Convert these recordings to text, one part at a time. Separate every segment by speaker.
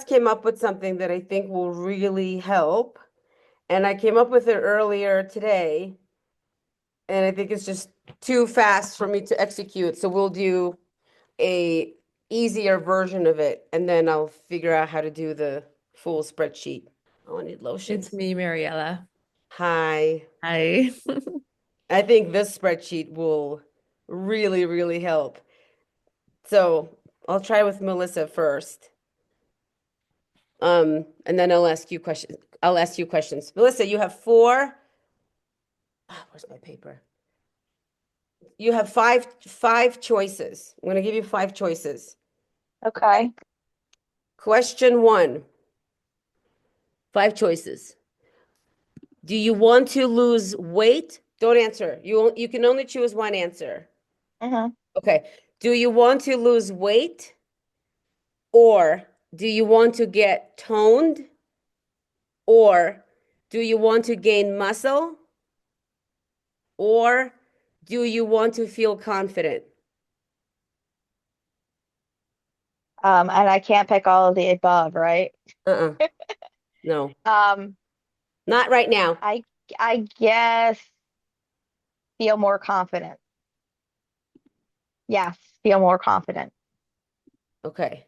Speaker 1: came up with something that I think will really help. And I came up with it earlier today. And I think it's just too fast for me to execute. So we'll do a easier version of it. And then I'll figure out how to do the full spreadsheet. Oh, I need lotion.
Speaker 2: It's me, Mariella.
Speaker 1: Hi.
Speaker 2: Hi.
Speaker 1: I think this spreadsheet will really, really help. So I'll try with Melissa first. And then I'll ask you questions. I'll ask you questions. Melissa, you have four. Where's my paper? You have five choices. I'm going to give you five choices.
Speaker 3: Okay.
Speaker 1: Question one, five choices. Do you want to lose weight? Don't answer. You can only choose one answer.
Speaker 3: Mm-hmm.
Speaker 1: Okay. Do you want to lose weight or do you want to get toned or do you want to gain muscle or do you want to feel confident?
Speaker 3: And I can't pick all of the above, right?
Speaker 1: Uh-uh. No,
Speaker 3: Um,
Speaker 1: not right now.
Speaker 3: I I guess feel more confident. Yes, feel more confident.
Speaker 1: Okay.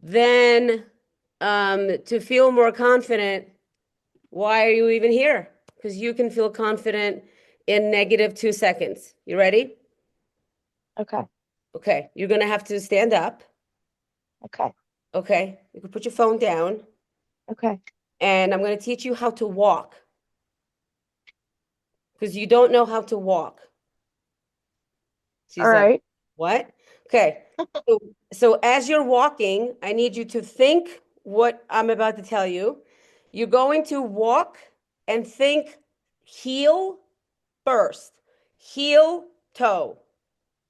Speaker 1: Then, to feel more confident, why are you even here? Because you can feel confident in negative 2 seconds. You ready?
Speaker 3: Okay.
Speaker 1: Okay, you're gonna have to stand up.
Speaker 3: Okay.
Speaker 1: Okay, you can put your phone down,
Speaker 3: Okay.
Speaker 1: and I'm gonna teach you how to walk because you don't know how to walk.
Speaker 3: All
Speaker 1: She's like,
Speaker 3: right.
Speaker 1: what? Okay. So, so as you're walking, I need you to think what I'm about to tell you. You're going to walk and think heel first. Heel, toe.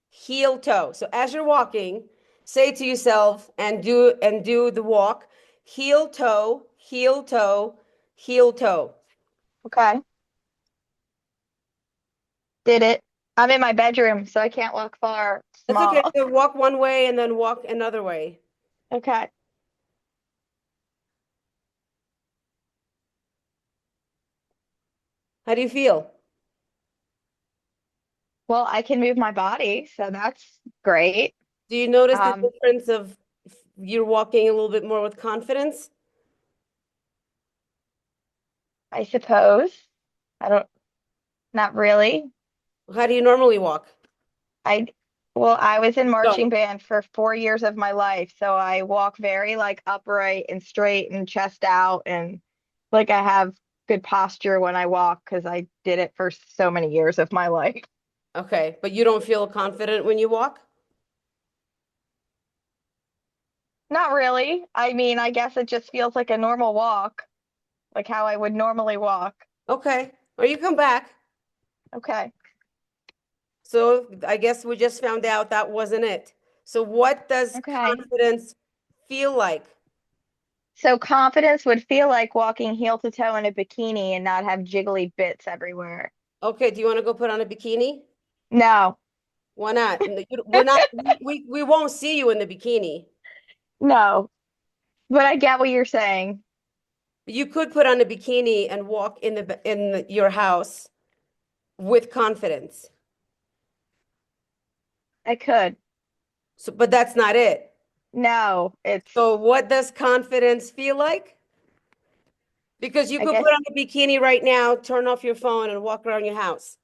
Speaker 1: Heel, toe. So as you're walking, say to yourself and do the walk. Heel, toe, heel, toe, heel, toe.
Speaker 3: Okay. Did it. I'm in my bedroom, so I can't walk far.
Speaker 1: That's okay.
Speaker 3: Small.
Speaker 1: So walk one way and then walk another way.
Speaker 3: Okay.
Speaker 1: How do you feel?
Speaker 3: Well, I can move my body, so that's great.
Speaker 1: Do you notice the
Speaker 3: Um,
Speaker 1: difference of you're walking a little bit more with confidence?
Speaker 3: I suppose. I don't, not really.
Speaker 1: How do you normally walk?
Speaker 3: I, well, I was in
Speaker 1: Don't.
Speaker 3: marching band for 4 years of my life, so I walk very like upright and straight and chest out, and like I have good posture when I walk because I did it for so many years of my life.
Speaker 1: Okay, but you don't feel confident when you walk?
Speaker 3: Not really. I mean, I guess it just feels like a normal walk, like how I would normally walk.
Speaker 1: Okay, or you come back.
Speaker 3: Okay.
Speaker 1: So I guess we just found out that wasn't it. So what does
Speaker 3: Okay.
Speaker 1: confidence feel like?
Speaker 3: So confidence would feel like walking heel to toe in a bikini and not have jiggly bits everywhere.
Speaker 1: Okay, do you want to go put on a bikini?
Speaker 3: No,
Speaker 1: Why not? We're not, we won't see you in the bikini.
Speaker 3: no, but I get what you're saying.
Speaker 1: You could put on a bikini and walk your house with confidence.
Speaker 3: I could.
Speaker 1: So, but that's not it.
Speaker 3: No,
Speaker 1: So what does confidence feel like? Because you
Speaker 3: I
Speaker 1: could
Speaker 3: guess,
Speaker 1: put on a bikini right now, turn off your phone and walk around your house.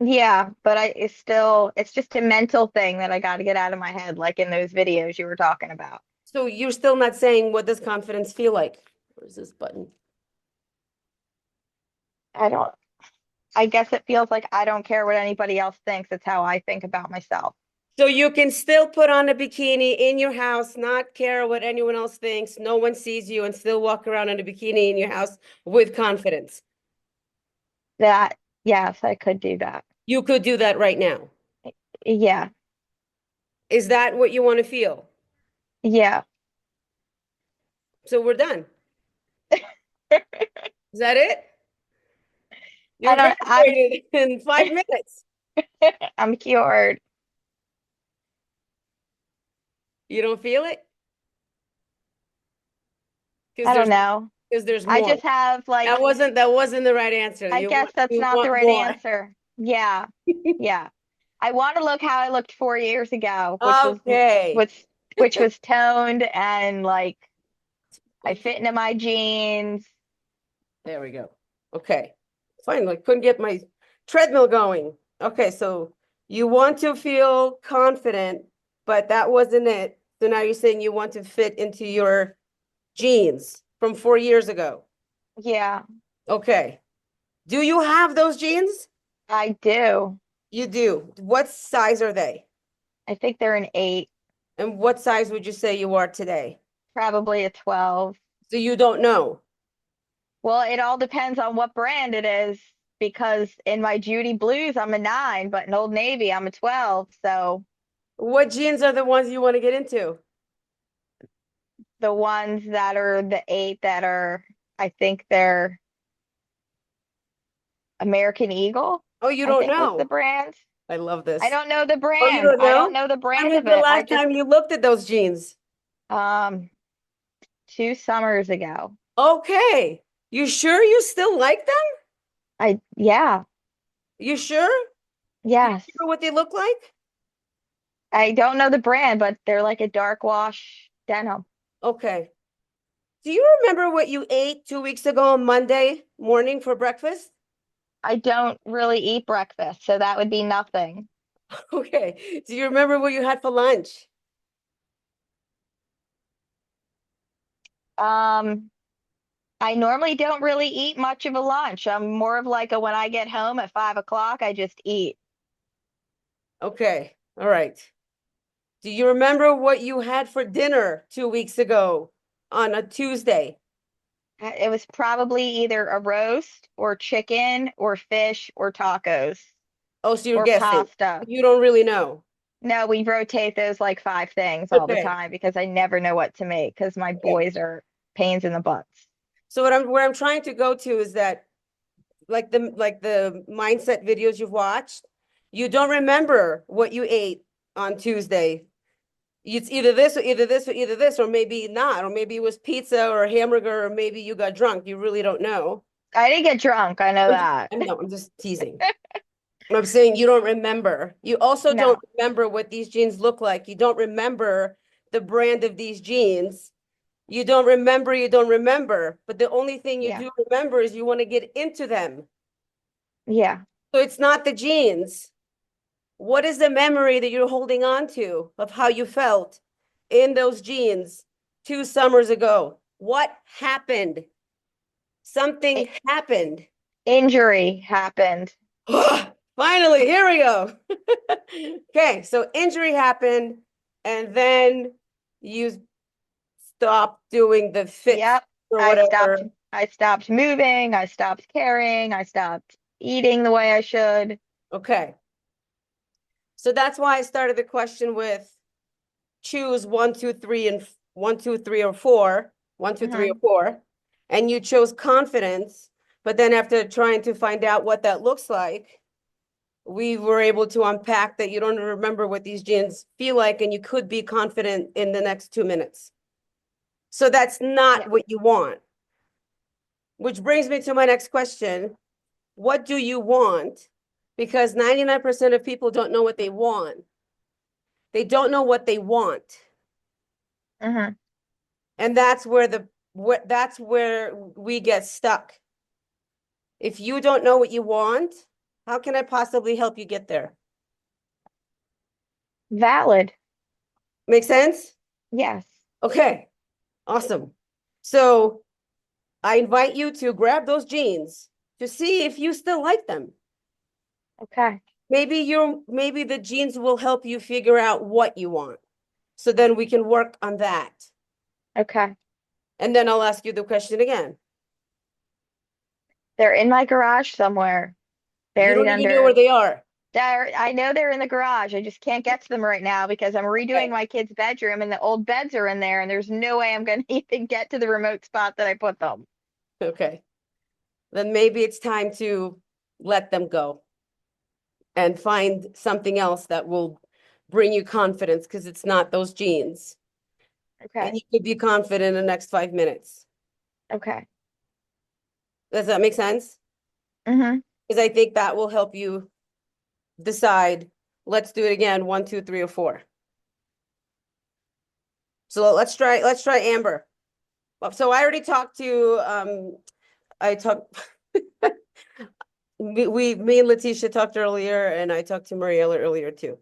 Speaker 3: yeah, but it's just a mental thing that I got to get out of my head, like in those videos you were talking about.
Speaker 1: So you're still not saying what does confidence feel like? Where's this button?
Speaker 3: I don't, I guess it feels like I don't care what anybody else thinks. It's how I think about myself.
Speaker 1: So you can still put on a bikini in your house, not care what anyone else thinks, no one sees you, and still walk around in a bikini in your house with confidence.
Speaker 3: That, yes, I could do that.
Speaker 1: You could do that right now.
Speaker 3: Yeah,
Speaker 1: Is that what you want to feel?
Speaker 3: yeah.
Speaker 1: So we're done. Is that it?
Speaker 3: I
Speaker 1: You're
Speaker 3: don't, I'm,
Speaker 1: graduated in 5 minutes.
Speaker 3: I'm cured.
Speaker 1: You don't feel it? Because
Speaker 3: I don't
Speaker 1: there's
Speaker 3: know. I
Speaker 1: more.
Speaker 3: just have like,
Speaker 1: That wasn't the right answer.
Speaker 3: I guess that's
Speaker 1: You
Speaker 3: not the
Speaker 1: want
Speaker 3: right
Speaker 1: more.
Speaker 3: answer. Yeah. Yeah. I want to look how I looked 4 years ago,
Speaker 1: Okay.
Speaker 3: was which was toned and like I fit into my jeans.
Speaker 1: There we go. Okay. Finally, couldn't get my treadmill going. Okay, so you want to feel confident, but that wasn't it. So now you're saying you want to fit into your jeans from 4 years ago.
Speaker 3: Yeah,
Speaker 1: Okay. Do you have those jeans?
Speaker 3: I do.
Speaker 1: You do. What size are they?
Speaker 3: I think they're an 8,
Speaker 1: And what size would you say you are today?
Speaker 3: probably a 12.
Speaker 1: So you don't know.
Speaker 3: Well, it all depends on what brand it is because in my Judy Blues, I'm a 9, but in Old Navy, I'm a 12. So
Speaker 1: What jeans are the ones you want to get into?
Speaker 3: the ones that are the 8 that are, I think they're American Eagle,
Speaker 1: Oh, you
Speaker 3: I
Speaker 1: don't
Speaker 3: think was the
Speaker 1: know.
Speaker 3: brand.
Speaker 1: I love
Speaker 3: I
Speaker 1: this.
Speaker 3: don't know the
Speaker 1: Oh, you
Speaker 3: brand.
Speaker 1: don't
Speaker 3: I don't
Speaker 1: know?
Speaker 3: know the
Speaker 1: When
Speaker 3: brand
Speaker 1: was
Speaker 3: of
Speaker 1: the
Speaker 3: it. I
Speaker 1: last
Speaker 3: just,
Speaker 1: time you looked at those jeans?
Speaker 3: um, 2 summers ago.
Speaker 1: Okay. You sure you still like them?
Speaker 3: Yeah,
Speaker 1: You sure? You
Speaker 3: yes.
Speaker 1: remember what they look like?
Speaker 3: I don't know the brand, but they're like a dark wash denim.
Speaker 1: Okay. Do you remember what you ate 2 weeks ago on Monday morning for breakfast?
Speaker 3: I don't really eat breakfast, so that would be nothing.
Speaker 1: Okay. Do you remember what you had for lunch?
Speaker 3: Um, I normally don't really eat much of a lunch. I'm more of like a when I get home at 5 o'clock, I just eat.
Speaker 1: Okay. All right. Do you remember what you had for dinner 2 weeks ago on a Tuesday?
Speaker 3: It was probably either a roast or chicken or fish or tacos
Speaker 1: Oh, so you're
Speaker 3: or
Speaker 1: guessing.
Speaker 3: pasta.
Speaker 1: You don't really know.
Speaker 3: No, we rotate those like 5 things all the
Speaker 1: Okay.
Speaker 3: time because I never know what to make because my
Speaker 1: Okay.
Speaker 3: boys are pains in the butts.
Speaker 1: So where I'm trying to go to is that like the mindset videos you've watched, you don't remember what you ate on Tuesday. It's either this or either this or either this, or maybe not, or maybe it was pizza or a hamburger, or maybe you got drunk. You really don't know.
Speaker 3: I didn't get drunk, I know that.
Speaker 1: I know, I'm just teasing. I'm saying you don't remember. You also don't
Speaker 3: No,
Speaker 1: remember what these jeans look like. You don't remember the brand of these jeans. You don't remember. But the only thing you
Speaker 3: yeah,
Speaker 1: do remember is you want to get into them.
Speaker 3: yeah.
Speaker 1: So it's not the jeans. What is the memory that you're holding on to of how you felt in those jeans 2 summers ago? What happened? Something
Speaker 3: I-
Speaker 1: happened.
Speaker 3: Injury happened.
Speaker 1: Finally, here we go. Okay, so injury happened, and then you stopped doing the fits
Speaker 3: Yep.
Speaker 1: or
Speaker 3: I stopped
Speaker 1: whatever.
Speaker 3: I stopped moving, I stopped caring, I stopped eating the way I should.
Speaker 1: Okay, so that's why I started the question with choose one, two, three, and 1, 2, 3, or 4, 1, 2, 3, or
Speaker 3: Hmm.
Speaker 1: 4, and you chose confidence. But then after trying to find out what that looks like, we were able to unpack that you don't remember what these jeans feel like, and you could be confident in the next 2 minutes. So that's
Speaker 3: Yeah.
Speaker 1: not what you want. Which brings me to my next question. What do you want? Because 99% of people don't know what they want. They don't know what they want.
Speaker 3: Hmm.
Speaker 1: And that's where we get stuck. If you don't know what you want, how can I possibly help you get there?
Speaker 3: Valid.
Speaker 1: Make sense?
Speaker 3: Yes.
Speaker 1: Okay, awesome. So I invite you to grab those jeans to see if you still like them.
Speaker 3: Okay.
Speaker 1: Maybe the jeans will help you figure out what you want. So then we can work on that.
Speaker 3: Okay.
Speaker 1: And then I'll ask you the question again.
Speaker 3: They're in my garage somewhere,
Speaker 1: You
Speaker 3: buried
Speaker 1: don't even know where
Speaker 3: under.
Speaker 1: they are.
Speaker 3: I know they're in the garage. I just can't get to them right now because I'm redoing
Speaker 1: Okay.
Speaker 3: my kid's bedroom and the old beds are in there and there's no way I'm going to even get to the remote spot that I put them.
Speaker 1: Okay. Then maybe it's time to let them go and find something else that will bring you confidence because it's not those jeans. and
Speaker 3: Okay.
Speaker 1: you could be confident in the next 5 minutes.
Speaker 3: Okay.
Speaker 1: Does that make sense?
Speaker 3: Mm-hmm.
Speaker 1: Because I think that will help you decide. Let's do it again. 1, 2, 3, or 4. So let's try Amber. So I already talked to I talked me and Letitia talked earlier, and I talked to Mariella earlier too.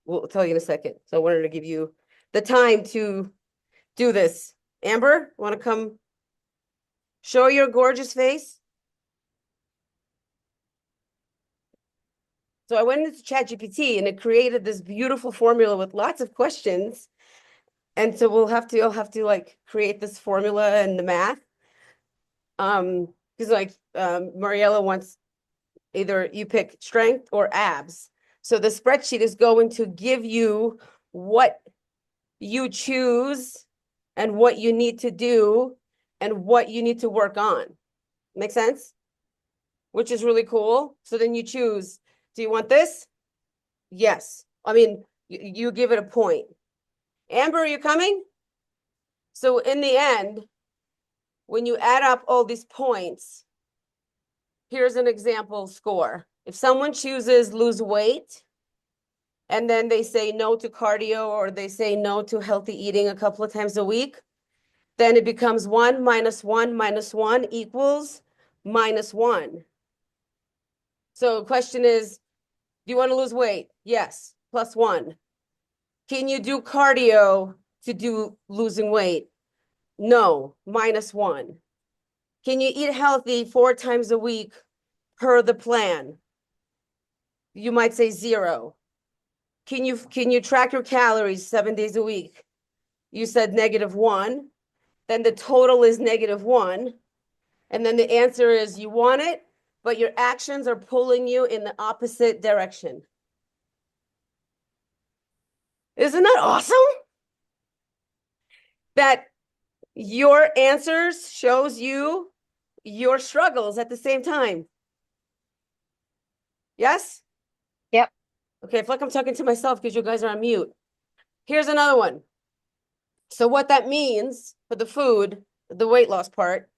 Speaker 1: We'll tell you in a second. So I wanted to give you the time to do this. Amber, want to come show your gorgeous face? So I went into ChatGPT and it created this beautiful formula with lots of questions. And so I'll have to like create this formula and the math. Because like Mariella wants either you pick strength or abs. So the spreadsheet is going to give you what you choose and what you need to do and what you need to work on. Make sense? Which is really cool. So then you choose, do you want this? Yes. I mean, you give it a point. Amber, are you coming? So in the end, when you add up all these points, here's an example score. If someone chooses lose weight, and then they say no to cardio or they say no to healthy eating a couple of times a week, then it becomes 1 minus 1 minus 1 equals -1. So the question is, do you want to lose weight? Yes, +1. Can you do cardio to do losing weight? No, -1. Can you eat healthy 4 times a week per the plan? You might say 0. Can you track your calories 7 days a week? You said -1. Then the total is -1. And then the answer is you want it, but your actions are pulling you in the opposite direction. Isn't that awesome? That your answers shows you your struggles at the same time. Yes?
Speaker 3: Yep.
Speaker 1: Okay, I feel like I'm talking to myself because you guys are on mute. Here's another one. So what that means for the food, the weight loss part,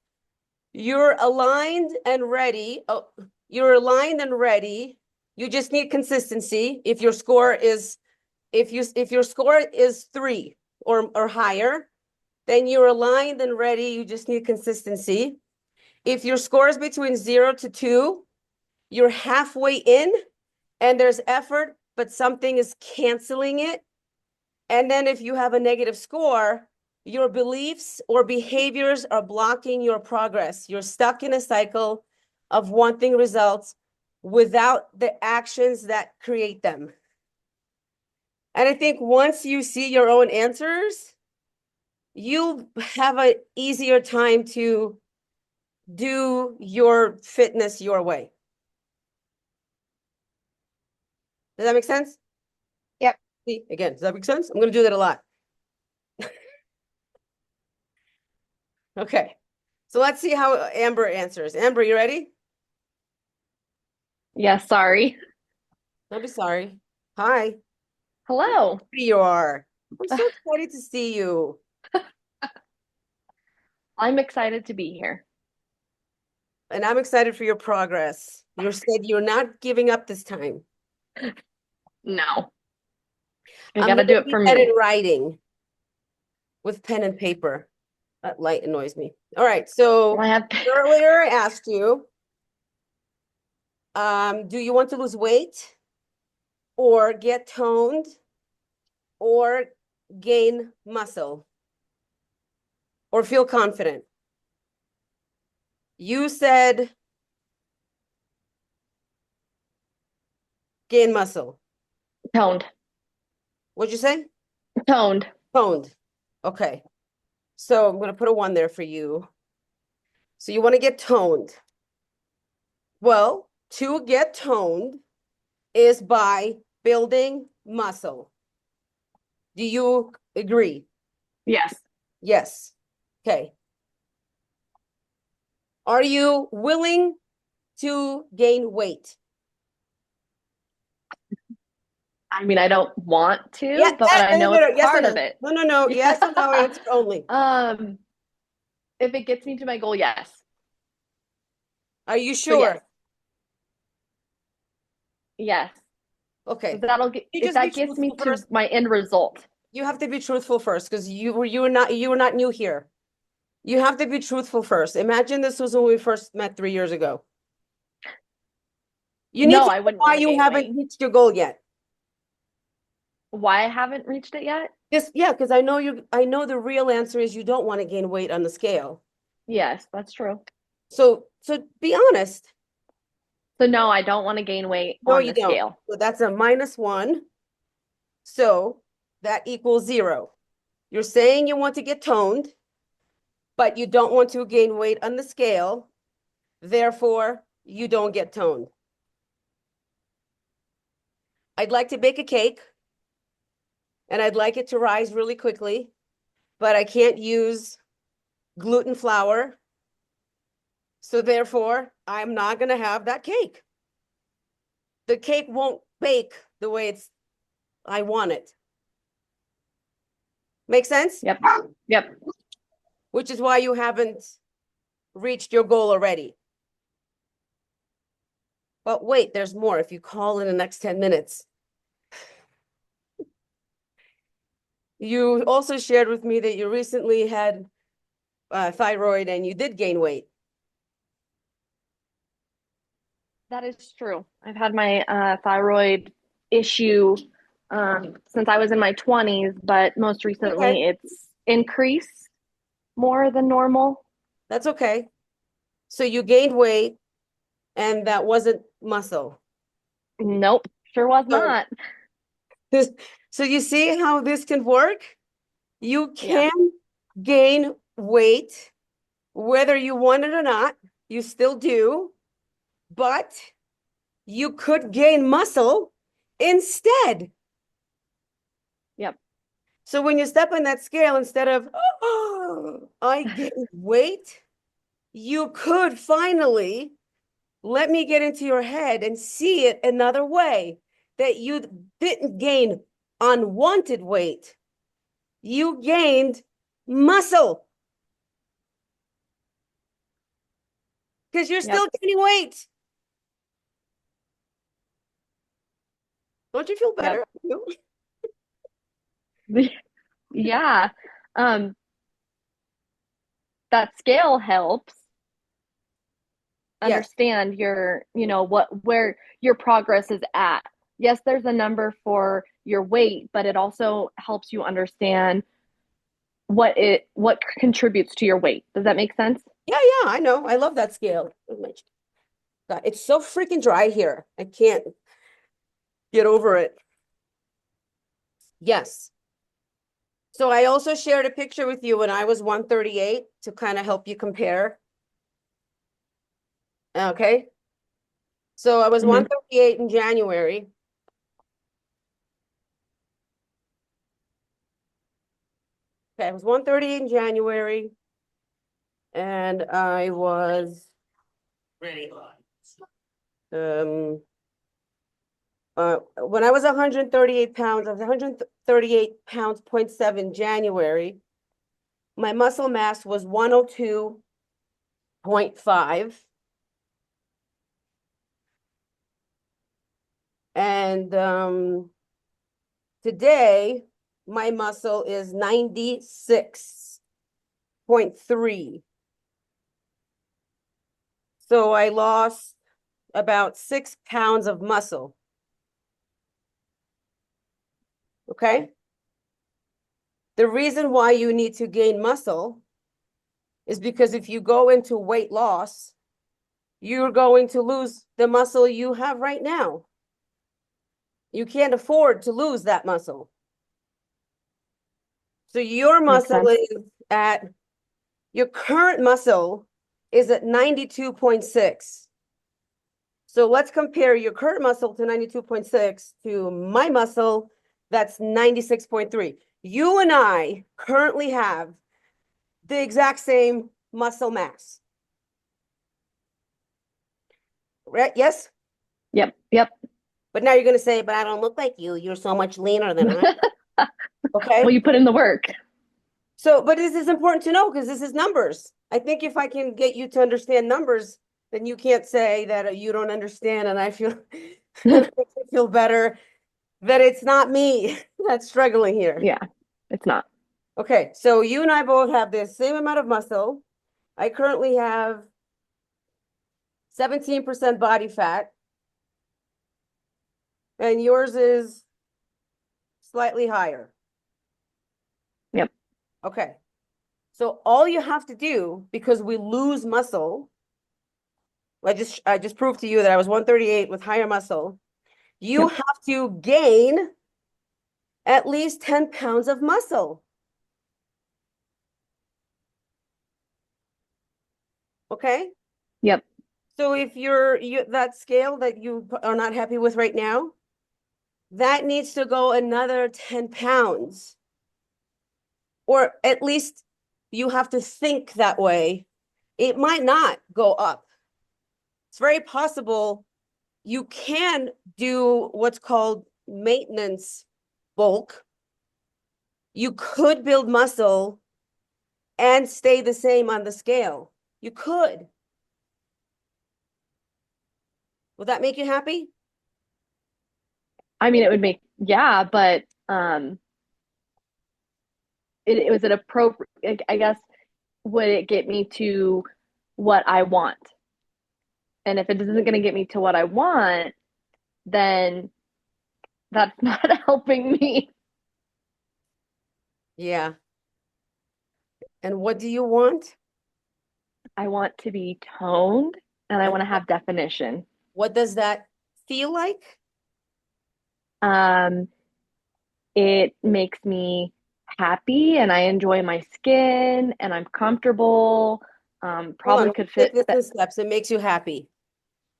Speaker 1: you're aligned and ready. Oh, you're aligned and ready. You just need consistency. If your score is if your score is 3 or higher, then you're aligned and ready. You just need consistency. If your score is between 0 to 2, you're halfway in and there's effort, but something is canceling it. And then if you have a negative score, your beliefs or behaviors are blocking your progress. You're stuck in a cycle of wanting results without the actions that create them. And I think once you see your own answers, you'll have an easier time to do your fitness your way. Does that make sense?
Speaker 3: Yep.
Speaker 1: See, again, does that make sense? I'm going to do that a lot. Okay. So let's see how Amber answers. Amber, you ready?
Speaker 2: Yes, sorry.
Speaker 1: Don't be sorry. Hi.
Speaker 2: Hello.
Speaker 1: Here you are. I'm so excited to see you.
Speaker 2: I'm excited to be here.
Speaker 1: And I'm excited for your progress. You said you're not giving up this time.
Speaker 2: No, I
Speaker 1: I'm
Speaker 2: gotta
Speaker 1: going
Speaker 2: do
Speaker 1: to
Speaker 2: it
Speaker 1: do
Speaker 2: for
Speaker 1: that in
Speaker 2: me.
Speaker 1: writing with pen and paper. That light annoys me. All right. So
Speaker 2: I have
Speaker 1: earlier I asked you, do you want to lose weight or get toned or gain muscle or feel confident? You said gain muscle.
Speaker 2: toned.
Speaker 1: What'd you say?
Speaker 2: Toned.
Speaker 1: Toned. Okay. So I'm going to put a 1 there for you. So you want to get toned. Well, to get toned is by building muscle. Do you agree?
Speaker 2: Yes.
Speaker 1: Yes. Okay. Are you willing to gain weight?
Speaker 2: I mean, I don't want
Speaker 1: Yeah,
Speaker 2: to, but I
Speaker 1: no,
Speaker 2: know
Speaker 1: no,
Speaker 2: it's
Speaker 1: no, yes or
Speaker 2: part of
Speaker 1: no.
Speaker 2: it.
Speaker 1: No, no, no. Yes or no
Speaker 2: Yeah.
Speaker 1: answer only.
Speaker 2: If it gets me to my goal, yes.
Speaker 1: Are you
Speaker 2: So yes,
Speaker 1: sure?
Speaker 2: yes.
Speaker 1: Okay.
Speaker 2: That'll get
Speaker 1: You
Speaker 2: if
Speaker 1: just be
Speaker 2: that gets me
Speaker 1: truthful
Speaker 2: to
Speaker 1: first.
Speaker 2: my end result.
Speaker 1: You have to be truthful first because you were not new here. You have to be truthful first. Imagine this was when we first met 3 years ago. You need
Speaker 2: No,
Speaker 1: to
Speaker 2: I
Speaker 1: know
Speaker 2: wouldn't
Speaker 1: why
Speaker 2: want to
Speaker 1: you
Speaker 2: gain
Speaker 1: haven't
Speaker 2: weight.
Speaker 1: reached your goal yet.
Speaker 2: Why I haven't reached it yet?
Speaker 1: Just yeah, because I know the real answer is you don't want to gain weight on the scale.
Speaker 2: Yes, that's true.
Speaker 1: So be honest.
Speaker 2: So no, I don't want to gain weight
Speaker 1: No,
Speaker 2: on
Speaker 1: you
Speaker 2: the
Speaker 1: don't.
Speaker 2: scale.
Speaker 1: So that's a -1. So that equals 0. You're saying you want to get toned, but you don't want to gain weight on the scale. Therefore, you don't get toned. I'd like to bake a cake and I'd like it to rise really quickly, but I can't use gluten flour. So therefore, I'm not going to have that cake. The cake won't bake the way I want it. Make sense?
Speaker 2: Yep. Yep.
Speaker 1: Which is why you haven't reached your goal already. But wait, there's more if you call in the next 10 minutes. You also shared with me that you recently had thyroid and you did gain weight.
Speaker 2: That is true. I've had my thyroid issue since I was in my 20s, but most
Speaker 1: Okay,
Speaker 2: recently it's increased more than normal.
Speaker 1: that's okay. So you gained weight and that wasn't muscle.
Speaker 2: Nope, sure was
Speaker 1: So
Speaker 2: not.
Speaker 1: this, so you see how this can work? You
Speaker 2: Yeah.
Speaker 1: can gain weight whether you want it or not. You still do, but you could gain muscle instead.
Speaker 2: Yep.
Speaker 1: So when you step on that scale, instead of, oh, I gained weight, you could finally let me get into your head and see it another way that you didn't gain unwanted weight. You gained muscle because you're
Speaker 2: Yep.
Speaker 1: still gaining weight. Don't you feel
Speaker 2: Yep.
Speaker 1: better?
Speaker 2: Yeah. Um, that scale helps
Speaker 1: Yes.
Speaker 2: understand where your progress is at. Yes, there's a number for your weight, but it also helps you understand what contributes to your weight. Does that make sense?
Speaker 1: Yeah, yeah, I know. I love that scale. God, it's so freaking dry here. I can't get over it. Yes. So I also shared a picture with you when I was 138 to kind of help you compare. Okay. So I was
Speaker 2: Hmm.
Speaker 1: 138 in January. Okay, I was 138 in January and I was ready. When I was 138 pounds, I was 138 pounds, 0.7 January. My muscle mass was 102.5. And today, my muscle is 96.3. So I lost about 6 pounds of muscle. Okay. The reason why you need to gain muscle is because if you go into weight loss, you're going to lose the muscle you have right now. You can't afford to lose that muscle. So
Speaker 2: Makes sense.
Speaker 1: your current muscle is at 92.6. So let's compare your current muscle to 92.6 to my muscle that's 96.3. You and I currently have the exact same muscle mass. Right? Yes?
Speaker 2: Yep. Yep.
Speaker 1: But now you're going to say, but I don't look like you. You're so much leaner than I.
Speaker 2: Well,
Speaker 1: Okay.
Speaker 2: you put in the work.
Speaker 1: So, but this is important to know because this is numbers. I think if I can get you to understand numbers, then you can't say that you don't understand. And I feel, and I feel better that it's not me that's struggling here.
Speaker 2: Yeah, it's not.
Speaker 1: Okay. So you and I both have the same amount of muscle. I currently have 17% body fat, and yours is slightly higher.
Speaker 2: Yep.
Speaker 1: Okay. So all you have to do, because we lose muscle, I just proved to you that I was 138 with higher muscle. You
Speaker 2: Yep.
Speaker 1: have to gain at least 10 pounds of muscle. Okay.
Speaker 2: Yep.
Speaker 1: So if you that scale that you are not happy with right now, that needs to go another 10 pounds. Or at least you have to think that way. It might not go up. It's very possible you can do what's called maintenance bulk. You could build muscle and stay the same on the scale. You could. Would that make you happy?
Speaker 2: I mean, it would make, yeah, but it was an appropriate, I guess, would it get me to what I want? And if it isn't going to get me to what I want, then that's not helping me.
Speaker 1: Yeah. And what do you want?
Speaker 2: I want to be toned and I
Speaker 1: And
Speaker 2: want to have definition.
Speaker 1: what does that feel like?
Speaker 2: Um, it makes me happy and I enjoy my skin and I'm comfortable.
Speaker 1: Hold on,
Speaker 2: Probably could
Speaker 1: take
Speaker 2: fit
Speaker 1: this
Speaker 2: that.
Speaker 1: in steps. It makes you happy.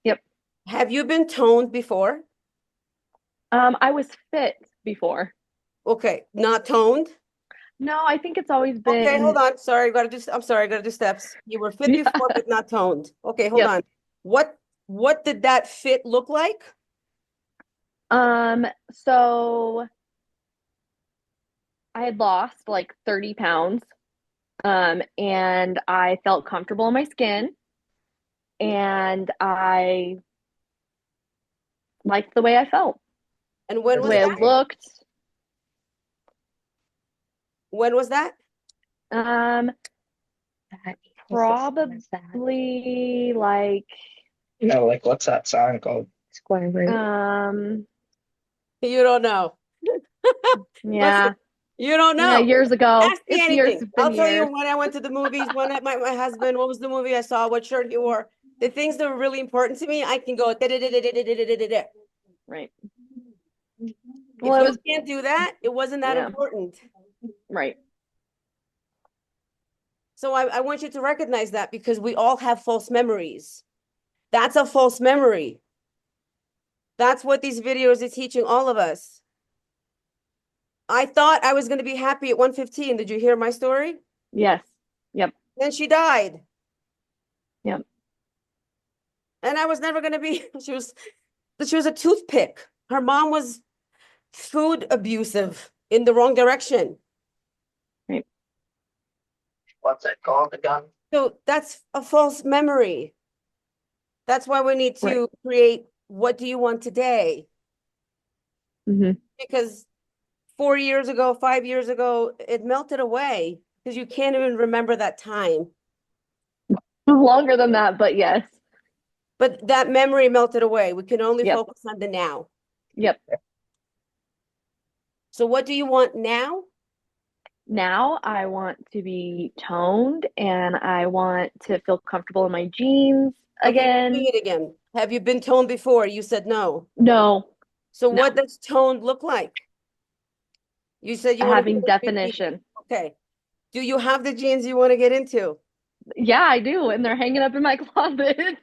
Speaker 2: Yep.
Speaker 1: Have you been toned before?
Speaker 2: I was fit before.
Speaker 1: Okay, not toned.
Speaker 2: No, I think it's always
Speaker 1: Okay, hold
Speaker 2: been,
Speaker 1: on. Sorry, I'm sorry, gotta do steps. You were fit
Speaker 2: yeah.
Speaker 1: before, but not toned. Okay, hold
Speaker 2: Yep.
Speaker 1: on. What did that fit look like?
Speaker 2: So I had lost like 30 pounds, and I felt comfortable in my skin, and I liked the way I felt,
Speaker 1: And when
Speaker 2: the
Speaker 1: was
Speaker 2: way I
Speaker 1: that?
Speaker 2: looked.
Speaker 1: When was that?
Speaker 2: Um, Probably like,
Speaker 4: No, like what's that song called? Square root.
Speaker 1: You don't know. Listen,
Speaker 2: yeah,
Speaker 1: you don't
Speaker 2: yeah,
Speaker 1: know.
Speaker 2: years ago.
Speaker 1: Ask me
Speaker 2: It's years,
Speaker 1: anything.
Speaker 2: it's been
Speaker 1: I'll tell you
Speaker 2: years.
Speaker 1: when I went to the movies, when I met my husband, what was the movie I saw, what shirt he wore. The things that were really important to me, I can go da-da-da-da-da-da-da-da-da.
Speaker 2: Right.
Speaker 1: If
Speaker 2: Well, it
Speaker 1: you
Speaker 2: was,
Speaker 1: can't do that, it wasn't that
Speaker 2: yeah,
Speaker 1: important.
Speaker 2: right.
Speaker 1: So I want you to recognize that because we all have false memories. That's a false memory. That's what these videos are teaching all of us. I thought I was going to be happy at 115. Did you hear my story?
Speaker 2: Yes. Yep.
Speaker 1: Then she died.
Speaker 2: Yep.
Speaker 1: And I was never going to be, she was a toothpick. Her mom was food abusive in the wrong direction.
Speaker 2: Right.
Speaker 4: What's it called again?
Speaker 1: So that's a false memory. That's why we need
Speaker 2: Right.
Speaker 1: to create what do you want today?
Speaker 2: hmm
Speaker 1: Because 4 years ago, 5 years ago, it melted away because you can't even remember that time.
Speaker 2: Longer than that, but yes.
Speaker 1: But that memory melted away. We can only
Speaker 2: Yep.
Speaker 1: focus on the now.
Speaker 2: Yep.
Speaker 1: So what do you want now?
Speaker 2: Now I want to be toned and I want to feel comfortable in my jeans
Speaker 1: Okay, say
Speaker 2: again.
Speaker 1: it again. Have you been toned before? You said no.
Speaker 2: No,
Speaker 1: So
Speaker 2: no,
Speaker 1: what does toned look like? You said you want to
Speaker 2: having
Speaker 1: get into jeans.
Speaker 2: definition.
Speaker 1: Okay. Do you have the jeans you want to get into?
Speaker 2: Yeah, I do. And they're hanging up in my closet. And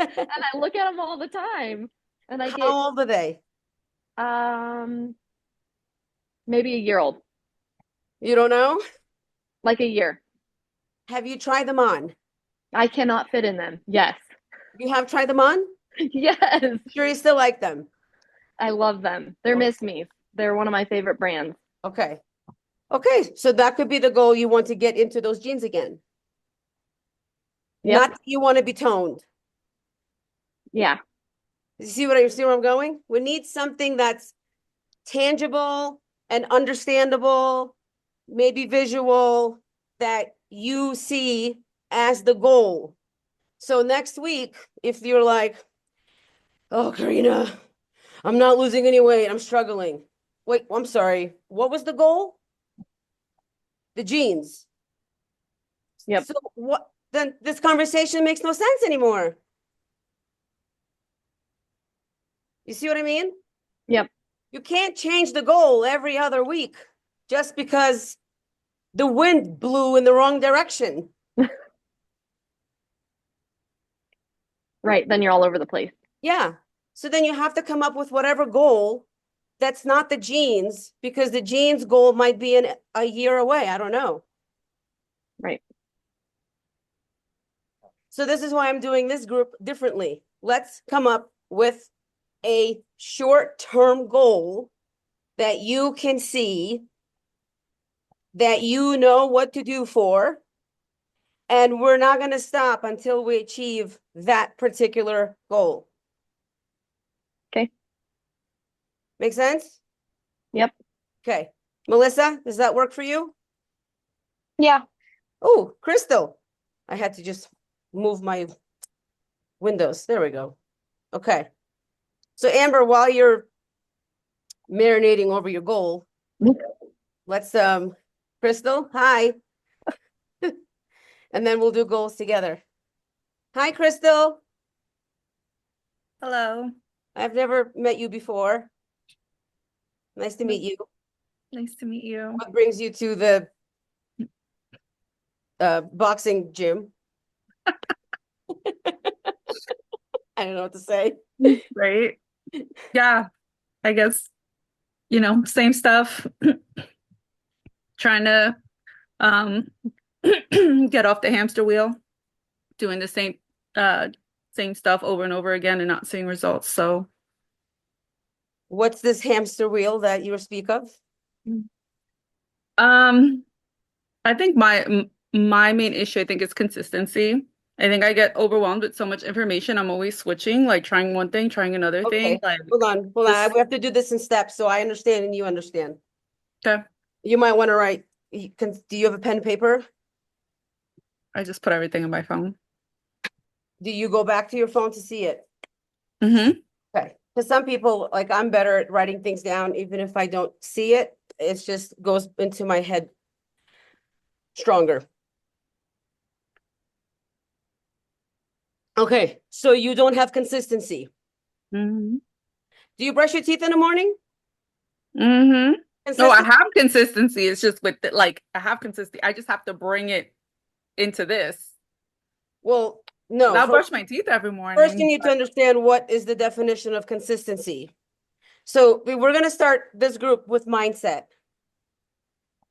Speaker 2: I look at them all the time. And I get
Speaker 1: How old are they?
Speaker 2: um maybe a year old,
Speaker 1: You don't know?
Speaker 2: like a year.
Speaker 1: Have you tried them on?
Speaker 2: I cannot fit in them. Yes.
Speaker 1: You have tried them on?
Speaker 2: Yes.
Speaker 1: Sure you still like them?
Speaker 2: I love them. They're Miss Me's. They're one of my favorite brands.
Speaker 1: Okay. Okay, so that could be the goal. You want to get into those jeans again.
Speaker 2: Yep.
Speaker 1: Not that you want to be toned.
Speaker 2: Yeah.
Speaker 1: You see where I'm going? We need something that's tangible and understandable, maybe visual, that you see as the goal. So next week, if you're like, oh, Karina, I'm not losing any weight, I'm struggling. Wait, I'm sorry. What was the goal? The jeans.
Speaker 2: Yep.
Speaker 1: So what, then this conversation makes no sense anymore. You see what I mean?
Speaker 2: Yep.
Speaker 1: You can't change the goal every other week just because the wind blew in the wrong direction.
Speaker 2: Right. Then you're all over the place.
Speaker 1: Yeah. So then you have to come up with whatever goal that's not the jeans, because the jeans goal might be a year away. I don't know.
Speaker 2: Right.
Speaker 1: So this is why I'm doing this group differently. Let's come up with a short-term goal that you can see, that you know what to do for, and we're not going to stop until we achieve that particular goal.
Speaker 2: Okay.
Speaker 1: Make sense?
Speaker 2: Yep.
Speaker 1: Okay. Melissa, does that work for you?
Speaker 3: Yeah.
Speaker 1: Oh, Crystal. I had to just move my windows. There we go. Okay. So Amber, while you're marinating over your goal, let's Crystal, hi. And then we'll do goals together. Hi, Crystal.
Speaker 5: Hello.
Speaker 1: I've never met you before. Nice to meet you.
Speaker 5: Nice to meet you.
Speaker 1: What brings you to the boxing gym? I don't know what to say.
Speaker 5: Right? Yeah, I guess, same stuff. Trying to get off the hamster wheel, doing the same stuff over and over again and not seeing results. So
Speaker 1: What's this hamster wheel that you speak of?
Speaker 5: I think my main issue, I think, is consistency. I think I get overwhelmed with so much information. I'm always switching, like trying one thing, trying another thing.
Speaker 1: Okay,
Speaker 5: Like,
Speaker 1: hold on. We have to do this in steps so I understand and you understand.
Speaker 5: okay,
Speaker 1: You might want to write. Do you have a pen and paper?
Speaker 5: I just put everything in my phone.
Speaker 1: Do you go back to your phone to see it?
Speaker 5: Mm-hmm.
Speaker 1: Okay. Because some people, like I'm better at writing things down, even if I don't see it, it just goes into my head stronger. Okay, so you don't have consistency.
Speaker 5: Mm-hmm.
Speaker 1: Do you brush your teeth in the morning?
Speaker 5: Mm-hmm. No, I
Speaker 1: Consistent?
Speaker 5: have consistency. It's just with like I have consistency. I just have to bring it into this.
Speaker 1: Well, no.
Speaker 5: I'll brush my teeth every
Speaker 1: First, you
Speaker 5: morning.
Speaker 1: need to understand what is the definition of consistency. So we're going to start this group with mindset.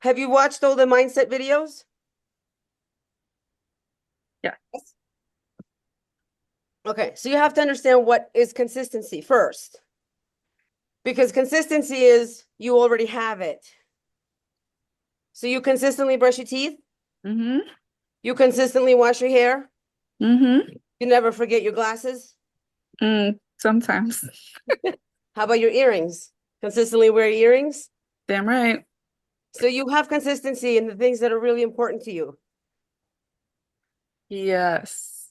Speaker 1: Have you watched all the mindset videos?
Speaker 5: Yeah.
Speaker 1: Yes. Okay, so you have to understand what is consistency first. Because consistency is you already have it. So you consistently brush your teeth?
Speaker 5: Mm-hmm.
Speaker 1: You consistently wash your hair?
Speaker 5: Mm-hmm.
Speaker 1: You never forget your glasses?
Speaker 5: Sometimes.
Speaker 1: How about your earrings? Consistently wear earrings?
Speaker 5: Damn right.
Speaker 1: So you have consistency in the things that are really important to you.
Speaker 5: Yes.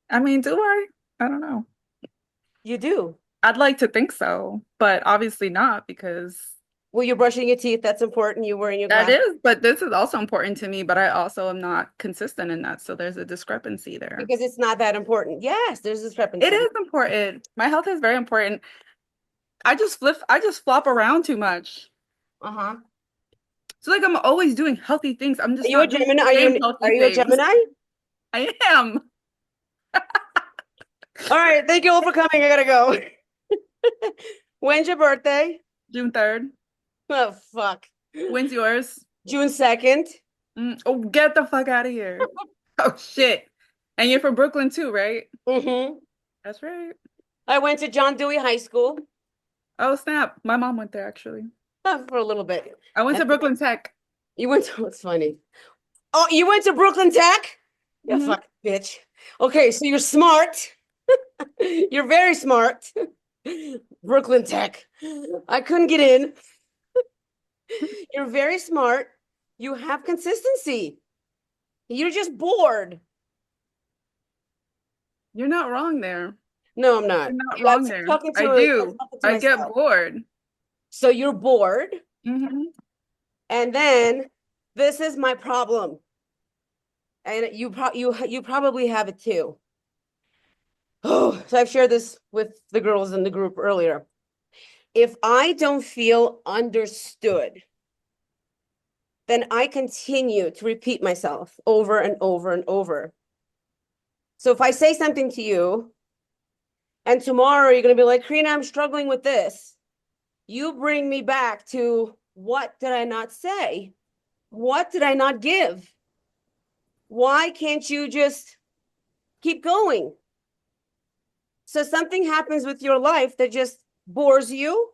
Speaker 5: I mean, do I? I don't know.
Speaker 1: You do.
Speaker 5: I'd like to think so, but obviously not because
Speaker 1: Well, you're brushing your teeth. That's important. You're wearing your
Speaker 5: that
Speaker 1: glasses.
Speaker 5: is, but this is also important to me, but I also am not consistent in that. So there's a discrepancy there.
Speaker 1: Because it's not that important. Yes, there's a discrepancy.
Speaker 5: It is important. My health is very important. I just flop around too much.
Speaker 1: Uh-huh.
Speaker 5: So like I'm always doing healthy things. I'm just
Speaker 1: Are you a
Speaker 5: not doing
Speaker 1: Gemini?
Speaker 5: the same healthy
Speaker 1: Are you a
Speaker 5: things.
Speaker 1: Gemini?
Speaker 5: I am.
Speaker 1: All right, thank you all for coming. I gotta go. When's your birthday?
Speaker 5: June 3rd.
Speaker 1: Oh, fuck.
Speaker 5: When's yours?
Speaker 1: June 2nd.
Speaker 5: Oh, get the fuck out of here. Oh shit. And you're from Brooklyn too, right?
Speaker 1: Mm-hmm.
Speaker 5: That's right.
Speaker 1: I went to John Dewey High School
Speaker 5: Oh, snap. My mom went there actually.
Speaker 1: for a little bit.
Speaker 5: I went to
Speaker 1: And
Speaker 5: Brooklyn Tech.
Speaker 1: you went to, what's funny? Oh, you went to Brooklyn Tech? You
Speaker 5: Mhm.
Speaker 1: fucking bitch. Okay, so you're smart. You're very smart. Brooklyn Tech. I couldn't get in. You're very smart. You have consistency. You're just bored.
Speaker 5: You're not wrong there.
Speaker 1: No, I'm not.
Speaker 5: You're not
Speaker 1: I'm
Speaker 5: wrong there.
Speaker 1: talking to
Speaker 5: I
Speaker 1: I'm
Speaker 5: do.
Speaker 1: talking to
Speaker 5: I get
Speaker 1: myself.
Speaker 5: bored.
Speaker 1: So you're bored,
Speaker 5: Hmm.
Speaker 1: and then this is my problem. And you probably have it too. Oh, so I've shared this with the girls in the group earlier. If I don't feel understood, then I continue to repeat myself over and over and over. So if I say something to you, and tomorrow you're going to be like, Karina, I'm struggling with this. You bring me back to what did I not say? What did I not give? Why can't you just keep going? So something happens with your life that just bores you,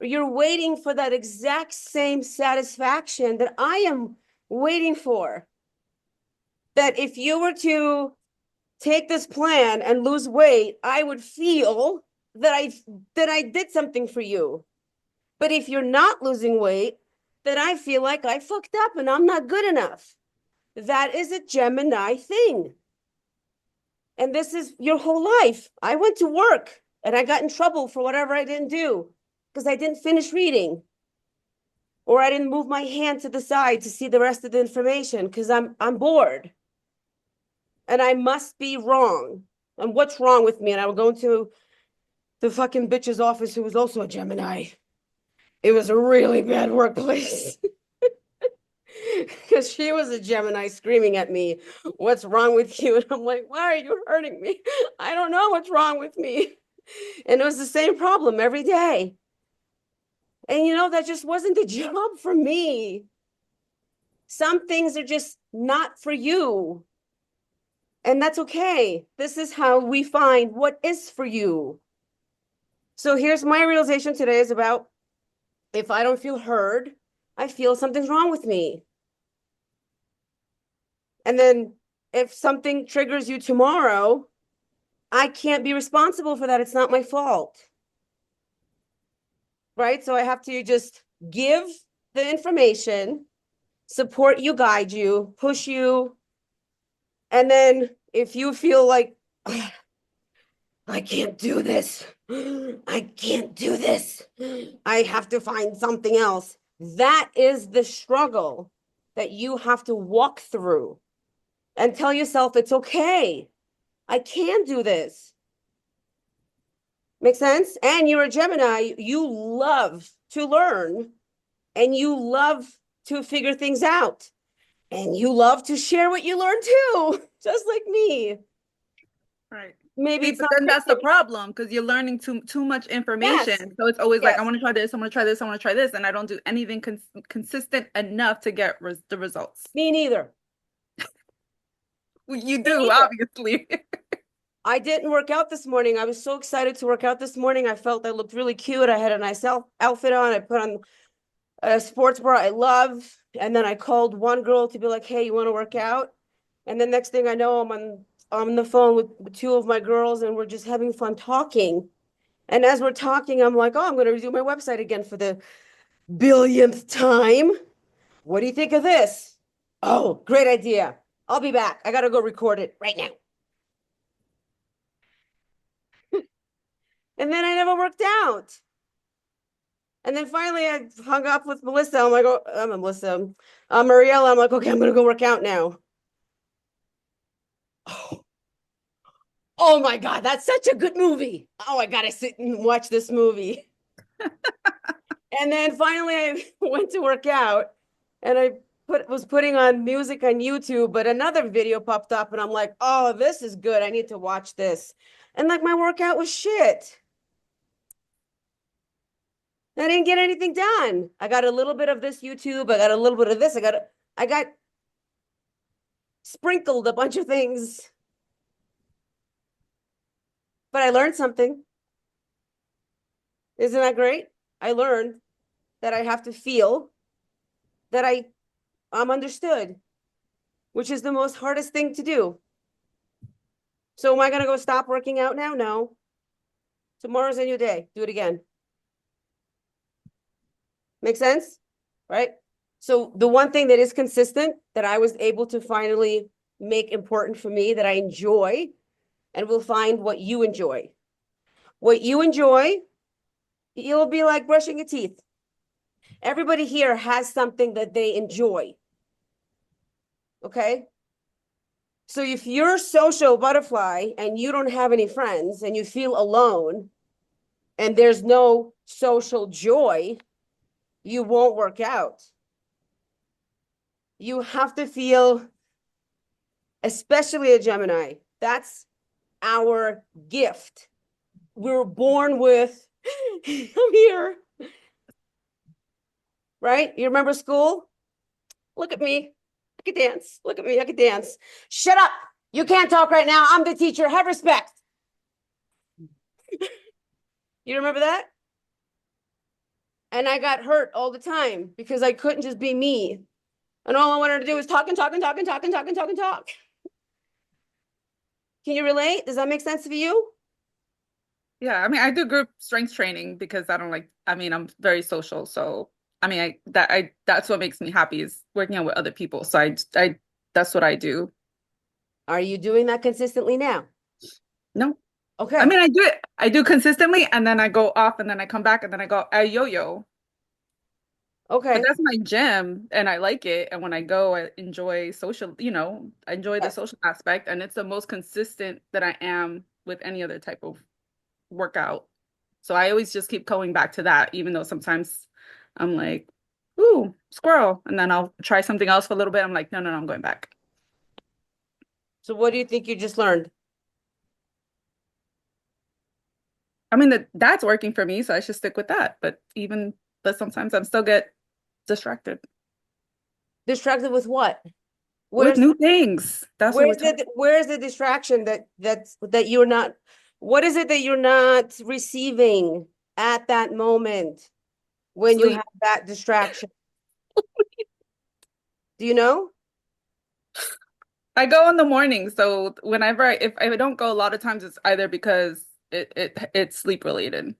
Speaker 1: or you're waiting for that exact same satisfaction that I am waiting for. That if you were to take this plan and lose weight, I would feel that I did something for you. But if you're not losing weight, then I feel like I fucked up and I'm not good enough. That is a Gemini thing. And this is your whole life. I went to work and I got in trouble for whatever I didn't do because I didn't finish reading or I didn't move my hand to the side to see the rest of the information because I'm bored and I must be wrong. And what's wrong with me? And I would go into the fucking bitch's office who was also a Gemini. It was a really bad workplace. Because she was a Gemini screaming at me, what's wrong with you? And I'm like, why are you hurting me? I don't know what's wrong with me. And it was the same problem every day. And that just wasn't the job for me. Some things are just not for you. And that's okay. This is how we find what is for you. So here's my realization today is about if I don't feel heard, I feel something's wrong with me. And then if something triggers you tomorrow, I can't be responsible for that. It's not my fault. Right? So I have to just give the information, support you, guide you, push you. And then if you feel like, I can't do this, I can't do this, I have to find something else. That is the struggle that you have to walk through and tell yourself it's okay. I can do this. Make sense? And you're a Gemini, you love to learn and you love to figure things out. And you love to share what you learn too, just like me.
Speaker 5: Right.
Speaker 1: Maybe
Speaker 5: See,
Speaker 1: it's
Speaker 5: but
Speaker 1: not
Speaker 5: then that's the problem because you're learning too much
Speaker 1: yes,
Speaker 5: information. So it's always like, I
Speaker 1: yes,
Speaker 5: want to try this, I want to try this, I want to try this, and I don't do anything consistent enough to get the results.
Speaker 1: me neither.
Speaker 5: You
Speaker 1: Me
Speaker 5: do,
Speaker 1: neither.
Speaker 5: obviously.
Speaker 1: I didn't work out this morning. I was so excited to work out this morning. I felt I looked really cute. I had a nice outfit on. I put on a sports bra I love. And then I called one girl to be like, hey, you want to work out? And then next thing I know, I'm on the phone with two of my girls and we're just having fun talking. And as we're talking, I'm like, oh, I'm going to redo my website again for the billionth time. What do you think of this? Oh, great idea. I'll be back. I got to go record it right now. And then I never worked out. And then finally I hung up with Melissa. I'm like, oh, I'm Melissa. Mariella, I'm like, okay, I'm going to go work out now. Oh, oh my God, that's such a good movie. Oh, I got to sit and watch this movie. And then finally I went to work out and I was putting on music on YouTube, but another video popped up and I'm like, oh, this is good. I need to watch this. And like my workout was shit. I didn't get anything done. I got a little bit of this YouTube. I got a little bit of this. I got sprinkled a bunch of things. But I learned something. Isn't that great? I learned that I have to feel that I'm understood, which is the most hardest thing to do. So am I gonna go stop working out now? No. Tomorrow's a new day. Do it again. Make sense? Right? So the one thing that is consistent that I was able to finally make important for me that I enjoy, and we'll find what you enjoy. What you enjoy, it'll be like brushing your teeth. Everybody here has something that they enjoy. Okay? So if you're a social butterfly and you don't have any friends and you feel alone and there's no social joy, you won't work out. You have to feel, especially a Gemini, that's our gift. We're born with, I'm here, right? You remember school? Look at me. I could dance. Look at me. I could dance. Shut up. You can't talk right now. I'm the teacher. Have respect. You remember that? And I got hurt all the time because I couldn't just be me. And all I wanted to do was talk and talk and talk and talk and talk and talk and talk. Can you relate? Does that make sense for you?
Speaker 5: Yeah, I mean, I do group strength training because I don't like, I mean, I'm very social. So, I mean, that's what makes me happy is working out with other people. So that's what I do.
Speaker 1: Are you doing that consistently now?
Speaker 5: No,
Speaker 1: Okay.
Speaker 5: I mean, I do consistently and then I go off and then I come back and then I yo-yo.
Speaker 1: Okay.
Speaker 5: But that's my gym and I like it. And when I go, I enjoy I enjoy the
Speaker 1: Yes.
Speaker 5: social aspect and it's the most consistent that I am with any other type of workout. So I always just keep going back to that, even though sometimes I'm like, ooh, squirrel. And then I'll try something else for a little bit. I'm like, no, I'm going back.
Speaker 1: So what do you think you just learned?
Speaker 5: I mean, that's working for me, so I should stick with that. But sometimes I'm still get distracted
Speaker 1: Distracted with what?
Speaker 5: with
Speaker 1: Where's
Speaker 5: new things. That's what we're talking.
Speaker 1: where's the distraction that you're not, what is it that you're not receiving at that moment when you
Speaker 5: Sleep.
Speaker 1: have that distraction? Do you know?
Speaker 5: I go in the morning, so whenever if I don't go, a lot of times it's either because it's sleep related,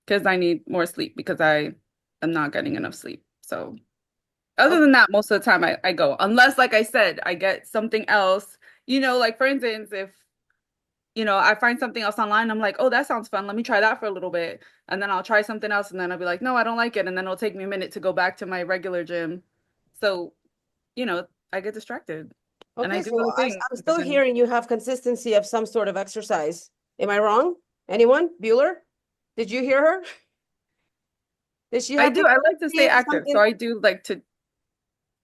Speaker 5: because I need more sleep because I am not getting enough sleep. So other
Speaker 1: Okay.
Speaker 5: than that, most of the time I go, unless like I said, I get something else. Like for instance, if I find something else online, I'm like, oh, that sounds fun. Let me try that for a little bit, and then I'll try something else, and then I'll be like, no, I don't like it, and then it'll take me a minute to go back to my regular gym. So I get distracted. And I
Speaker 1: Okay,
Speaker 5: do
Speaker 1: so
Speaker 5: other things.
Speaker 1: I'm
Speaker 5: And
Speaker 1: still
Speaker 5: then
Speaker 1: hearing you have consistency of some sort of exercise. Am I wrong? Anyone? Bueller? Did you hear her? Did she
Speaker 5: I
Speaker 1: have
Speaker 5: do. I like to
Speaker 1: consistency
Speaker 5: stay
Speaker 1: of
Speaker 5: active. So
Speaker 1: something?
Speaker 5: I do like to,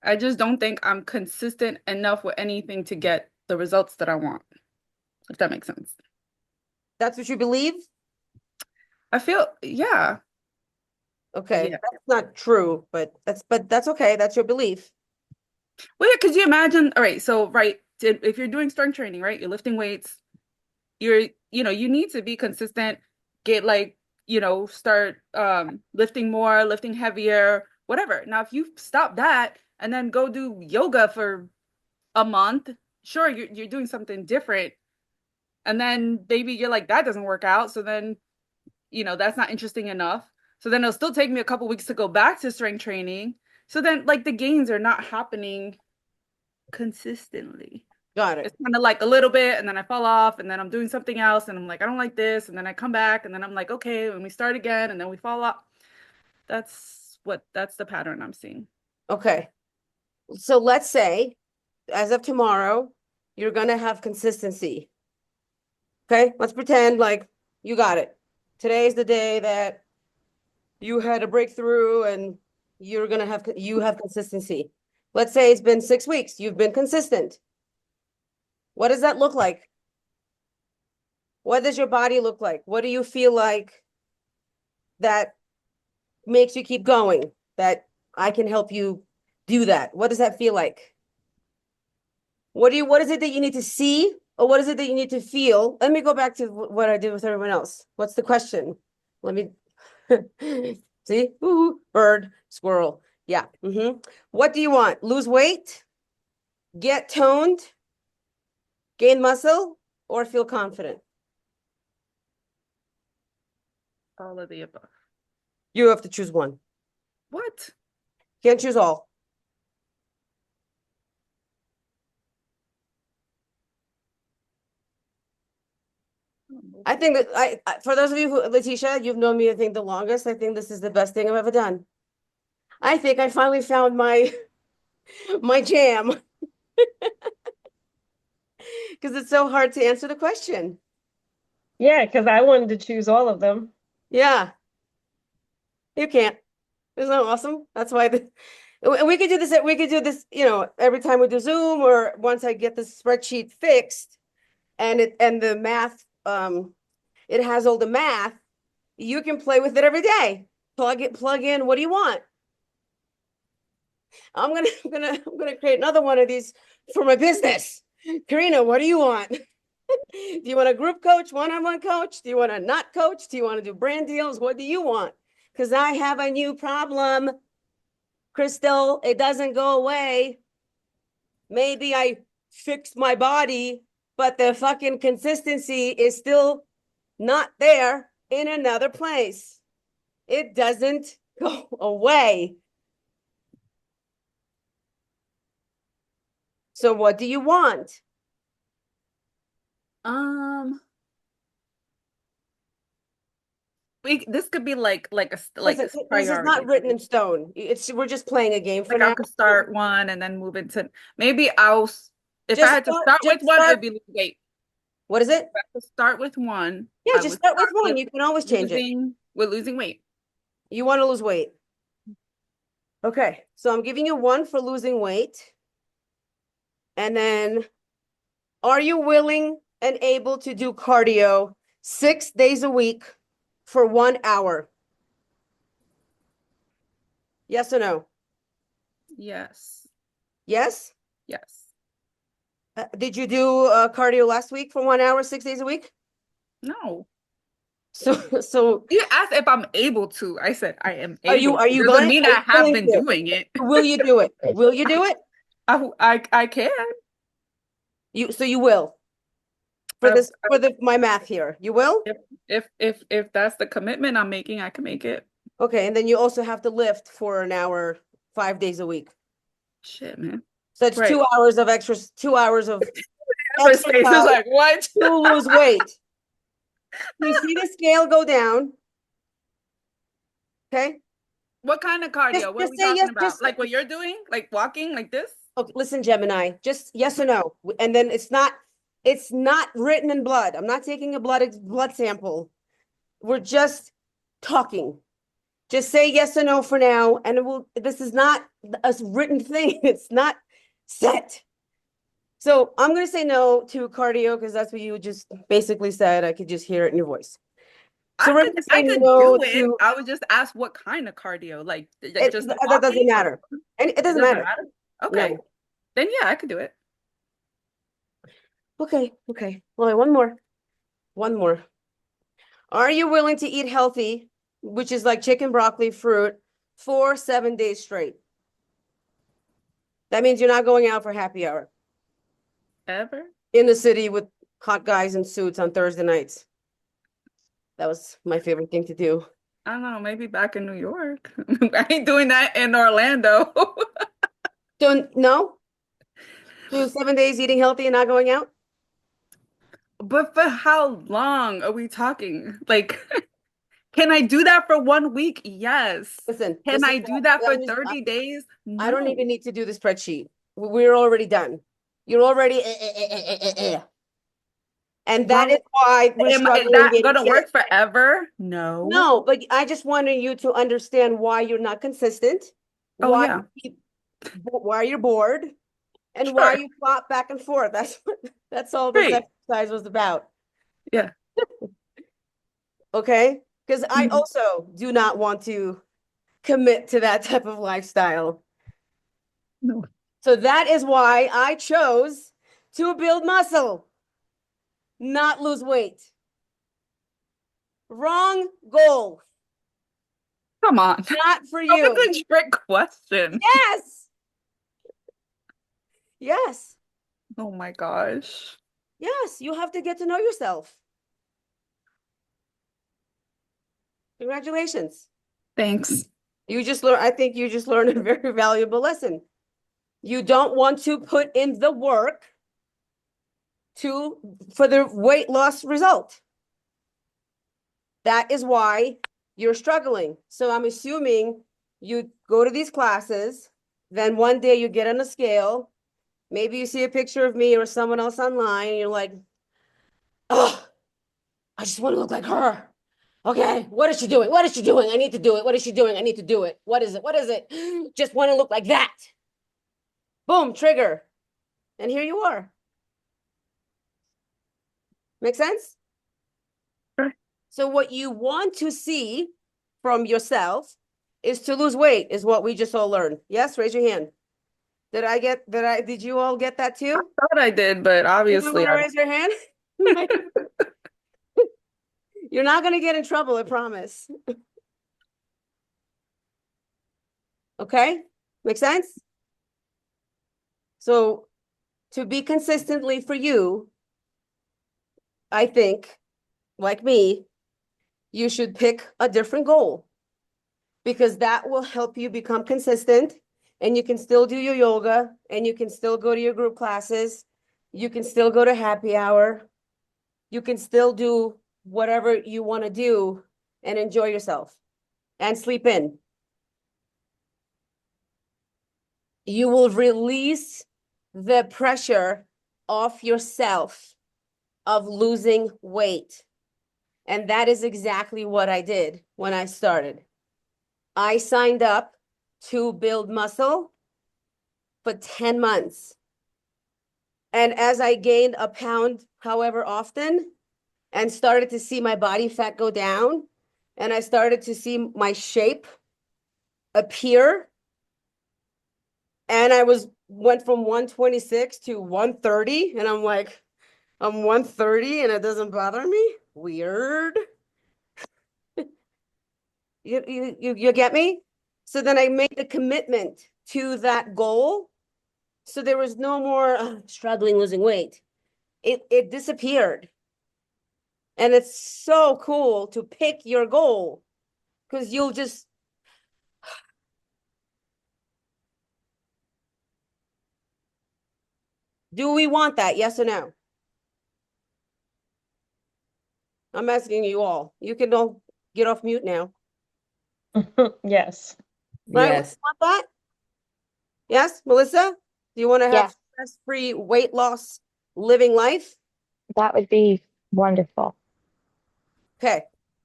Speaker 5: I just don't think I'm consistent enough with anything to get the results that I want, if that makes sense.
Speaker 1: That's what you believe?
Speaker 5: I feel, yeah.
Speaker 1: Okay,
Speaker 5: Yeah.
Speaker 1: that's not true, but that's okay. That's your belief.
Speaker 5: Well, yeah, could you imagine? All right. So, right. If you're doing strength training, right, you're lifting weights, you need to be consistent, get like, start lifting more, lifting heavier, whatever. Now, if you stop that and then go do yoga for a month, sure, you're doing something different. And then maybe you're like, that doesn't work out. So then, that's not interesting enough. So then it'll still take me a couple weeks to go back to strength training. So then like the gains are not happening consistently.
Speaker 1: Got it.
Speaker 5: It's kind of like a little bit and then I fall off and then I'm doing something else and I'm like, I don't like this. And then I come back and then I'm like, okay, and we start again and then we fall off. That's the pattern I'm seeing.
Speaker 1: Okay. So let's say, as of tomorrow, you're gonna have consistency. Okay, let's pretend like you got it. Today's the day that you had a breakthrough and you have consistency. Let's say it's been 6 weeks. You've been consistent. What does that look like? What does your body look like? What do you feel like that makes you keep going? That I can help you do that. What does that feel like? What is it that you need to see or what is it that you need to feel? Let me go back to what I did with everyone else. What's the question? Let me see. Ooh, bird, squirrel. Yeah. What do you want? Lose weight, get toned, gain muscle, or feel confident?
Speaker 5: All of the above.
Speaker 1: You have to choose one.
Speaker 5: What?
Speaker 1: Can't choose all. I think that for those of you who, Letitia, you've known me, I think the longest. I think this is the best thing I've ever done. I think I finally found my my jam because it's so hard to answer the question.
Speaker 6: Yeah, because I wanted to choose all of them.
Speaker 1: Yeah, you can't. Isn't that awesome? That's why we could do this. We could do this, every time we do Zoom or once I get this spreadsheet fixed and the math, it has all the math. You can play with it every day. Plug in. What do you want? I'm gonna create another one of these for my business. Karina, what do you want? Do you want a group coach, one-on-one coach? Do you want a not coach? Do you want to do brand deals? What do you want? Because I have a new problem, Crystal. It doesn't go away. Maybe I fixed my body, but the fucking consistency is still not there in another place. It doesn't go away. So what do you want?
Speaker 5: This could be like a
Speaker 1: Listen, this is not
Speaker 5: priority.
Speaker 1: written in stone. We're just playing a game for
Speaker 5: Like I
Speaker 1: now.
Speaker 5: could start one and then move into maybe if I
Speaker 1: Just
Speaker 5: had to
Speaker 1: start-
Speaker 5: start
Speaker 1: just
Speaker 5: with one,
Speaker 1: start-
Speaker 5: it'd be lose weight.
Speaker 1: What is it?
Speaker 5: If I had to start with one,
Speaker 1: Yeah,
Speaker 5: I
Speaker 1: just
Speaker 5: would
Speaker 1: start with
Speaker 5: start
Speaker 1: one. You can always change it.
Speaker 5: losing weight.
Speaker 1: You want to lose weight. Okay, so I'm giving you one for losing weight. And then, are you willing and able to do cardio 6 days a week for 1 hour? Yes or no?
Speaker 5: Yes.
Speaker 1: Yes?
Speaker 5: Yes.
Speaker 1: Did you do cardio last week for 1 hour, 6 days a week?
Speaker 5: No.
Speaker 1: So
Speaker 5: You asked if I'm able to. I said I am
Speaker 1: are you
Speaker 5: able.
Speaker 1: are you
Speaker 5: Doesn't
Speaker 1: going?
Speaker 5: mean
Speaker 1: Are
Speaker 5: I
Speaker 1: you
Speaker 5: have
Speaker 1: willing
Speaker 5: been
Speaker 1: to?
Speaker 5: doing it.
Speaker 1: Will you do it? Will you do it?
Speaker 5: I can.
Speaker 1: You will. For
Speaker 5: Uh,
Speaker 1: this for the my math here. You will?
Speaker 5: if that's the commitment I'm making, I can make it.
Speaker 1: Okay, and then you also have to lift for an hour 5 days a week.
Speaker 5: Shit, man.
Speaker 1: So it's
Speaker 5: Right.
Speaker 1: 2 hours of extra 2 hours of
Speaker 5: Every space is
Speaker 1: exercise
Speaker 5: like, what?
Speaker 1: to lose weight. You see the scale go down. Okay.
Speaker 5: What kind of cardio? What are
Speaker 1: Just
Speaker 5: we
Speaker 1: say
Speaker 5: talking
Speaker 1: yes.
Speaker 5: about? Like what you're doing? Like walking like this?
Speaker 1: Okay, listen, Gemini. Just yes or no, and then it's not written in blood. I'm not taking a blood sample. We're just talking. Just say yes or no for now, and this is not a written thing. It's not set. So I'm going to say no to cardio because that's what you just basically said. I could just hear it in your voice. So we're going to say
Speaker 5: I could
Speaker 1: no
Speaker 5: do it.
Speaker 1: to
Speaker 5: I would just ask what kind of cardio, like just
Speaker 1: that
Speaker 5: walking
Speaker 1: doesn't matter. And it doesn't matter.
Speaker 5: Okay.
Speaker 1: No.
Speaker 5: Then yeah, I could do it.
Speaker 1: Okay. Well, one more. One more. Are you willing to eat healthy, which is like chicken, broccoli, fruit, for 7 days straight? That means you're not going out for happy hour
Speaker 5: Ever?
Speaker 1: in the city with hot guys in suits on Thursday nights. That was my favorite thing to do.
Speaker 5: I don't know, maybe back in New York. I ain't doing that in Orlando.
Speaker 1: So no? Do 7 days eating healthy and not going out?
Speaker 5: But for how long are we talking? Like, can I do that for 1 week? Yes.
Speaker 1: Listen,
Speaker 5: Can I do that for 30 days?
Speaker 1: I don't
Speaker 5: No.
Speaker 1: even need to do the spreadsheet. We're already done. You're already And that is why we're
Speaker 5: Is
Speaker 1: struggling.
Speaker 5: that gonna work forever? No.
Speaker 1: No, but I just wanted you to understand why you're not consistent,
Speaker 5: Oh,
Speaker 1: why
Speaker 5: yeah.
Speaker 1: why you're bored, and
Speaker 5: Sure.
Speaker 1: why you flop back and forth. That's all this
Speaker 5: Great.
Speaker 1: exercise was about.
Speaker 5: Yeah.
Speaker 1: Okay? Because I
Speaker 5: Mhm.
Speaker 1: also do not want to commit to that type of lifestyle.
Speaker 5: No.
Speaker 1: So that is why I chose to build muscle. not lose weight. Wrong goal.
Speaker 5: Come on.
Speaker 1: Not for
Speaker 5: That
Speaker 1: you.
Speaker 5: was a trick question.
Speaker 1: Yes. Yes.
Speaker 5: Oh my gosh.
Speaker 1: Yes. You have to get to know yourself. Congratulations.
Speaker 5: Thanks.
Speaker 1: I think you just learned a very valuable lesson. You don't want to put in the work for the weight loss result. That is why you're struggling. So I'm assuming you go to these classes, then one day you get on a scale, maybe you see a picture of me or someone else online, and you're like, oh, I just want to look like her. Okay, what is she doing? What is she doing? I need to do it. What is she doing? I need to do it. What is it? What is it? Just want to look like that. Boom, trigger. And here you are. Make sense?
Speaker 5: Sure.
Speaker 1: So what you want to see from yourself is to lose weight, is what we just all learned. Yes, raise your hand. Did you all get that too?
Speaker 5: Thought I did, but
Speaker 1: You
Speaker 5: obviously
Speaker 1: want to
Speaker 5: I
Speaker 1: raise your hand? You're not going to get in trouble, I promise. Okay? Make sense? So to be consistently for you, I think, like me, you should pick a different goal because that will help you become consistent and you can still do your yoga and you can still go to your group classes. You can still go to happy hour. You can still do whatever you want to do and enjoy yourself and sleep in. You will release the pressure off yourself of losing weight. And that is exactly what I did when I started. I signed up to build muscle for 10 months. And as I gained a pound, however often, and started to see my body fat go down, and I started to see my shape appear, and went from 126 to 130, and I'm like, I'm 130 and it doesn't bother me? Weird. You get me? So then I made a commitment to that goal. So there was no more struggling losing weight. It disappeared. And it's so cool to pick your goal because you'll just do we want that? Yes or no? I'm asking you all. You can all get off mute now.
Speaker 6: Yes.
Speaker 1: Right? We
Speaker 5: yes.
Speaker 1: want that? Yes, Melissa? Do you want to have
Speaker 3: Yes,
Speaker 1: stress-free weight loss living life?
Speaker 3: that would be wonderful.
Speaker 1: Okay.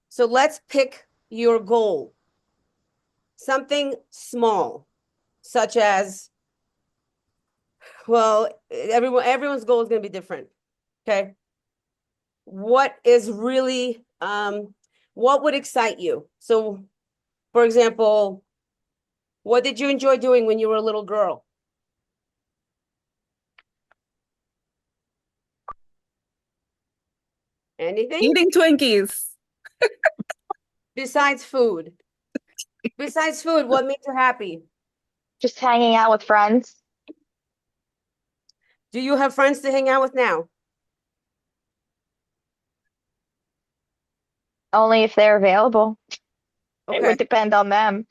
Speaker 1: So let's pick your goal. Something small, such as, well, everyone's goal is going to be different. Okay. What is really what would excite you? So, for example, what did you enjoy doing when you were a little girl? Anything
Speaker 5: Eating Twinkies.
Speaker 1: besides food? Besides food, what made you happy?
Speaker 3: Just hanging out with friends,
Speaker 1: Do you have friends to hang out with now?
Speaker 3: only if they're available. It
Speaker 1: Okay.
Speaker 3: would depend on them.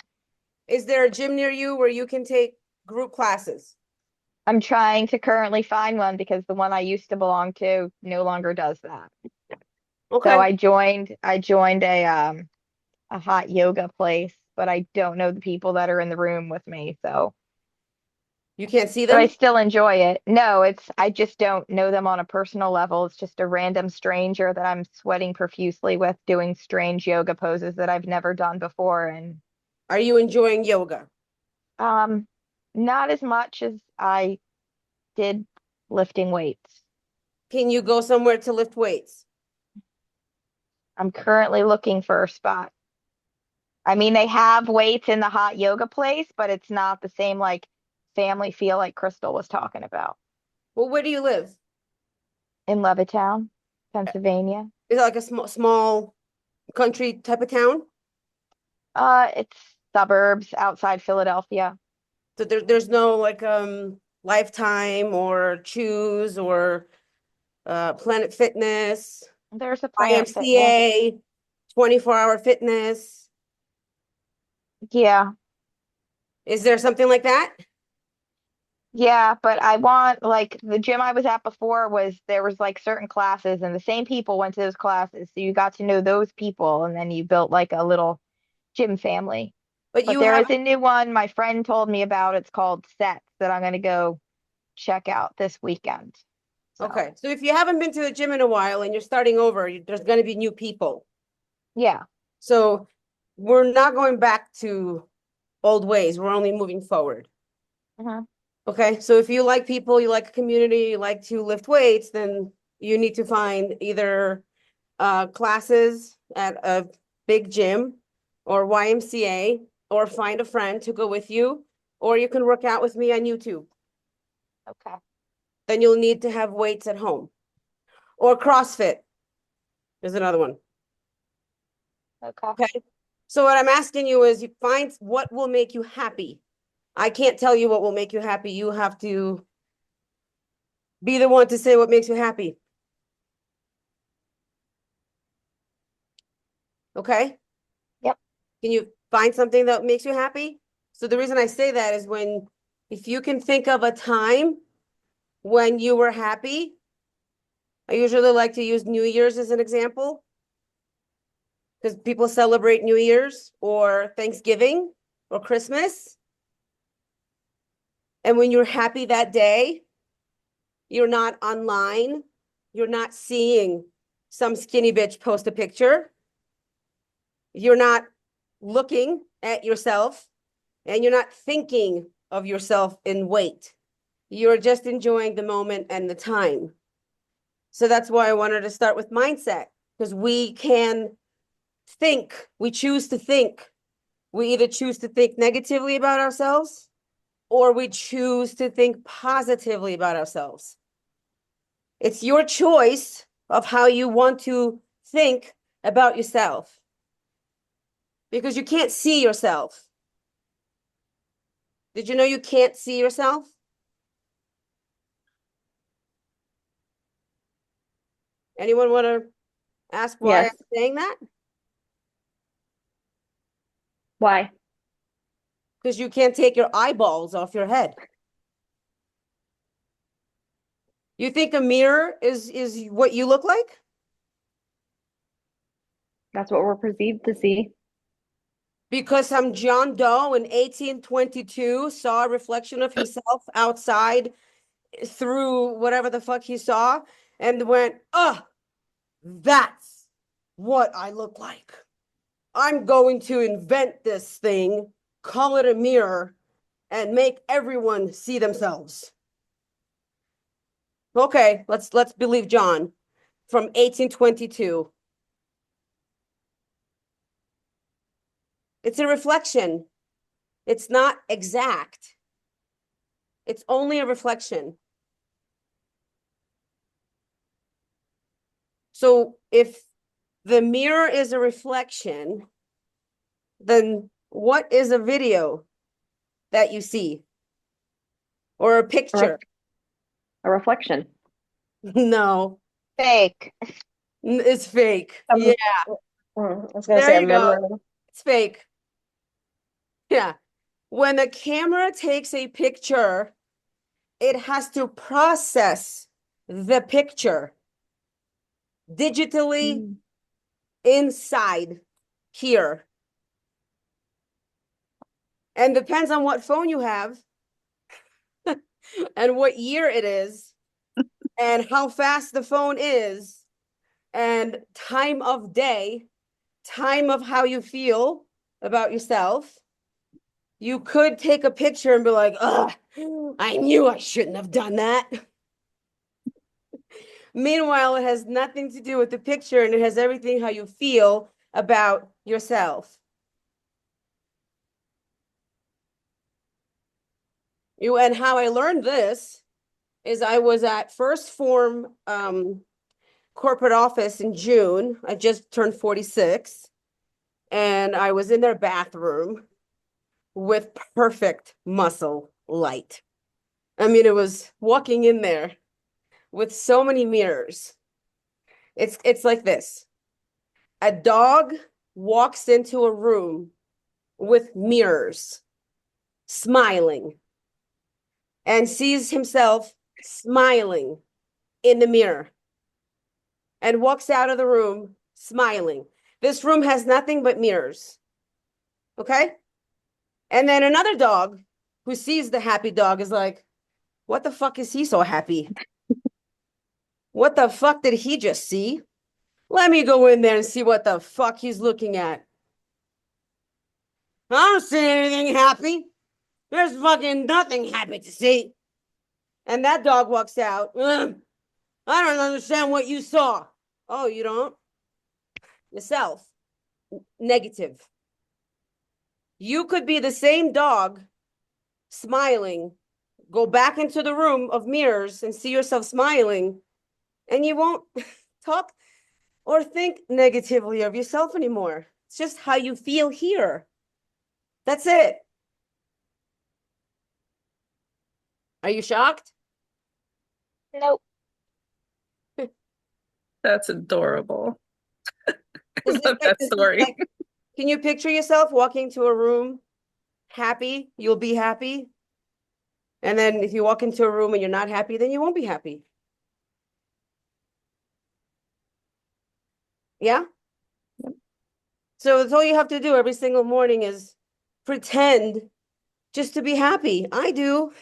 Speaker 1: Is there a gym near you where you can take group classes?
Speaker 3: I'm trying to currently find one because the one I used to belong to no longer does that.
Speaker 1: Okay.
Speaker 3: So I joined a hot yoga place, but I don't know the people that are in the room with me. So,
Speaker 1: You can't see
Speaker 3: but I
Speaker 1: them?
Speaker 3: still enjoy it. No, I just don't know them on a personal level. It's just a random stranger that I'm sweating profusely with doing strange yoga poses that I've never done before. And
Speaker 1: Are you enjoying yoga?
Speaker 3: um, not as much as I did lifting weights.
Speaker 1: Can you go somewhere to lift weights?
Speaker 3: I'm currently looking for a spot. I mean, they have weights in the hot yoga place, but it's not the same like family feel like Crystal was talking about
Speaker 1: Well, where do you live?
Speaker 3: in Levittown, Pennsylvania.
Speaker 1: Is it like a small country type of town?
Speaker 3: It's suburbs outside Philadelphia.
Speaker 1: So there's no like Lifetime or Choose or Planet Fitness,
Speaker 3: There's a Planet Fitness.
Speaker 1: YMCA, 24-hour fitness.
Speaker 3: Yeah.
Speaker 1: Is there something like that?
Speaker 3: Yeah, but I want like the gym I was at before was there was like certain classes and the same people went to those classes. So you got to know those people and then you built like a little gym family.
Speaker 1: But
Speaker 3: But
Speaker 1: you
Speaker 3: there is
Speaker 1: haven't.
Speaker 3: a new one my friend told me about. It's called Sets that I'm gonna go check out this weekend. So
Speaker 1: Okay, so if you haven't been to the gym in a while and you're starting over, there's going to be new people.
Speaker 3: yeah.
Speaker 1: So we're not going back to old ways. We're only moving forward.
Speaker 3: Mhm.
Speaker 1: Okay, so if you like people, you like a community, you like to lift weights, then you need to find either classes at a big gym or YMCA, or find a friend to go with you, or you can work out with me on YouTube.
Speaker 3: Okay.
Speaker 1: Then you'll need to have weights at home. Or CrossFit is another one.
Speaker 3: Okay.
Speaker 1: Okay. So what I'm asking you is you find what will make you happy. I can't tell you what will make you happy. You have to be the one to say what makes you happy. Okay?
Speaker 3: Yep.
Speaker 1: Can you find something that makes you happy? So the reason I say that is if you can think of a time when you were happy, I usually like to use New Year's as an example because people celebrate New Year's or Thanksgiving or Christmas. And when you're happy that day, you're not online, you're not seeing some skinny bitch post a picture, you're not looking at yourself, and you're not thinking of yourself in weight. You're just enjoying the moment and the time. So that's why I wanted to start with mindset, because we can think, we choose to think. We either choose to think negatively about ourselves or we choose to think positively about ourselves. It's your choice of how you want to think about yourself, because you can't see yourself. Did you know you can't see yourself? Anyone want to ask why I'm
Speaker 2: Yes.
Speaker 1: saying that?
Speaker 2: Why?
Speaker 1: Because you can't take your eyeballs off your head. You think a mirror is what you look like?
Speaker 2: That's what we're perceived to see.
Speaker 1: Because some John Doe in 1822 saw a reflection of himself outside through whatever the fuck he saw and went, oh, that's what I look like. I'm going to invent this thing, call it a mirror, and make everyone see themselves. Okay, let's believe John from 1822. It's a reflection. It's not exact. It's only a reflection. So if the mirror is a reflection, then what is a video that you see? Or a
Speaker 2: A,
Speaker 1: picture?
Speaker 2: a reflection.
Speaker 1: No,
Speaker 3: Fake.
Speaker 1: it's fake. Yeah,
Speaker 6: I was gonna
Speaker 1: there
Speaker 6: say a
Speaker 1: you go.
Speaker 6: memory.
Speaker 1: It's fake. Yeah. When a camera takes a picture, it has to process the picture digitally
Speaker 2: Mm.
Speaker 1: inside here. And depends on what phone you have and what year it is and how fast the phone is and time of day, time of how you feel about yourself. You could take a picture and be like, ugh, I knew I shouldn't have done that. Meanwhile, it has nothing to do with the picture and it has everything how you feel about yourself. And how I learned this is I was at first form corporate office in June. I just turned 46, and I was in their bathroom with perfect muscle light. I mean, it was walking in there with so many mirrors. It's like this. A dog walks into a room with mirrors, smiling, and sees himself smiling in the mirror and walks out of the room smiling. This room has nothing but mirrors. Okay? And then another dog who sees the happy dog is like, what the fuck is he so happy? What the fuck did he just see? Let me go in there and see what the fuck he's looking at. I don't see anything happy. There's fucking nothing happy to see. And that dog walks out. I don't understand what you saw. Oh, you don't? Yourself. Negative. You could be the same dog smiling, go back into the room of mirrors and see yourself smiling, and you won't talk or think negatively of yourself anymore. It's just how you feel here. That's it. Are you shocked?
Speaker 3: Nope.
Speaker 5: That's adorable. I
Speaker 1: Is
Speaker 5: love that story.
Speaker 1: like, can you picture yourself walking to a room happy? You'll be happy. And then if you walk into a room and you're not happy, then you won't be happy. Yeah?
Speaker 5: Yep.
Speaker 1: So that's all you have to do every single morning is pretend just to be happy. I do.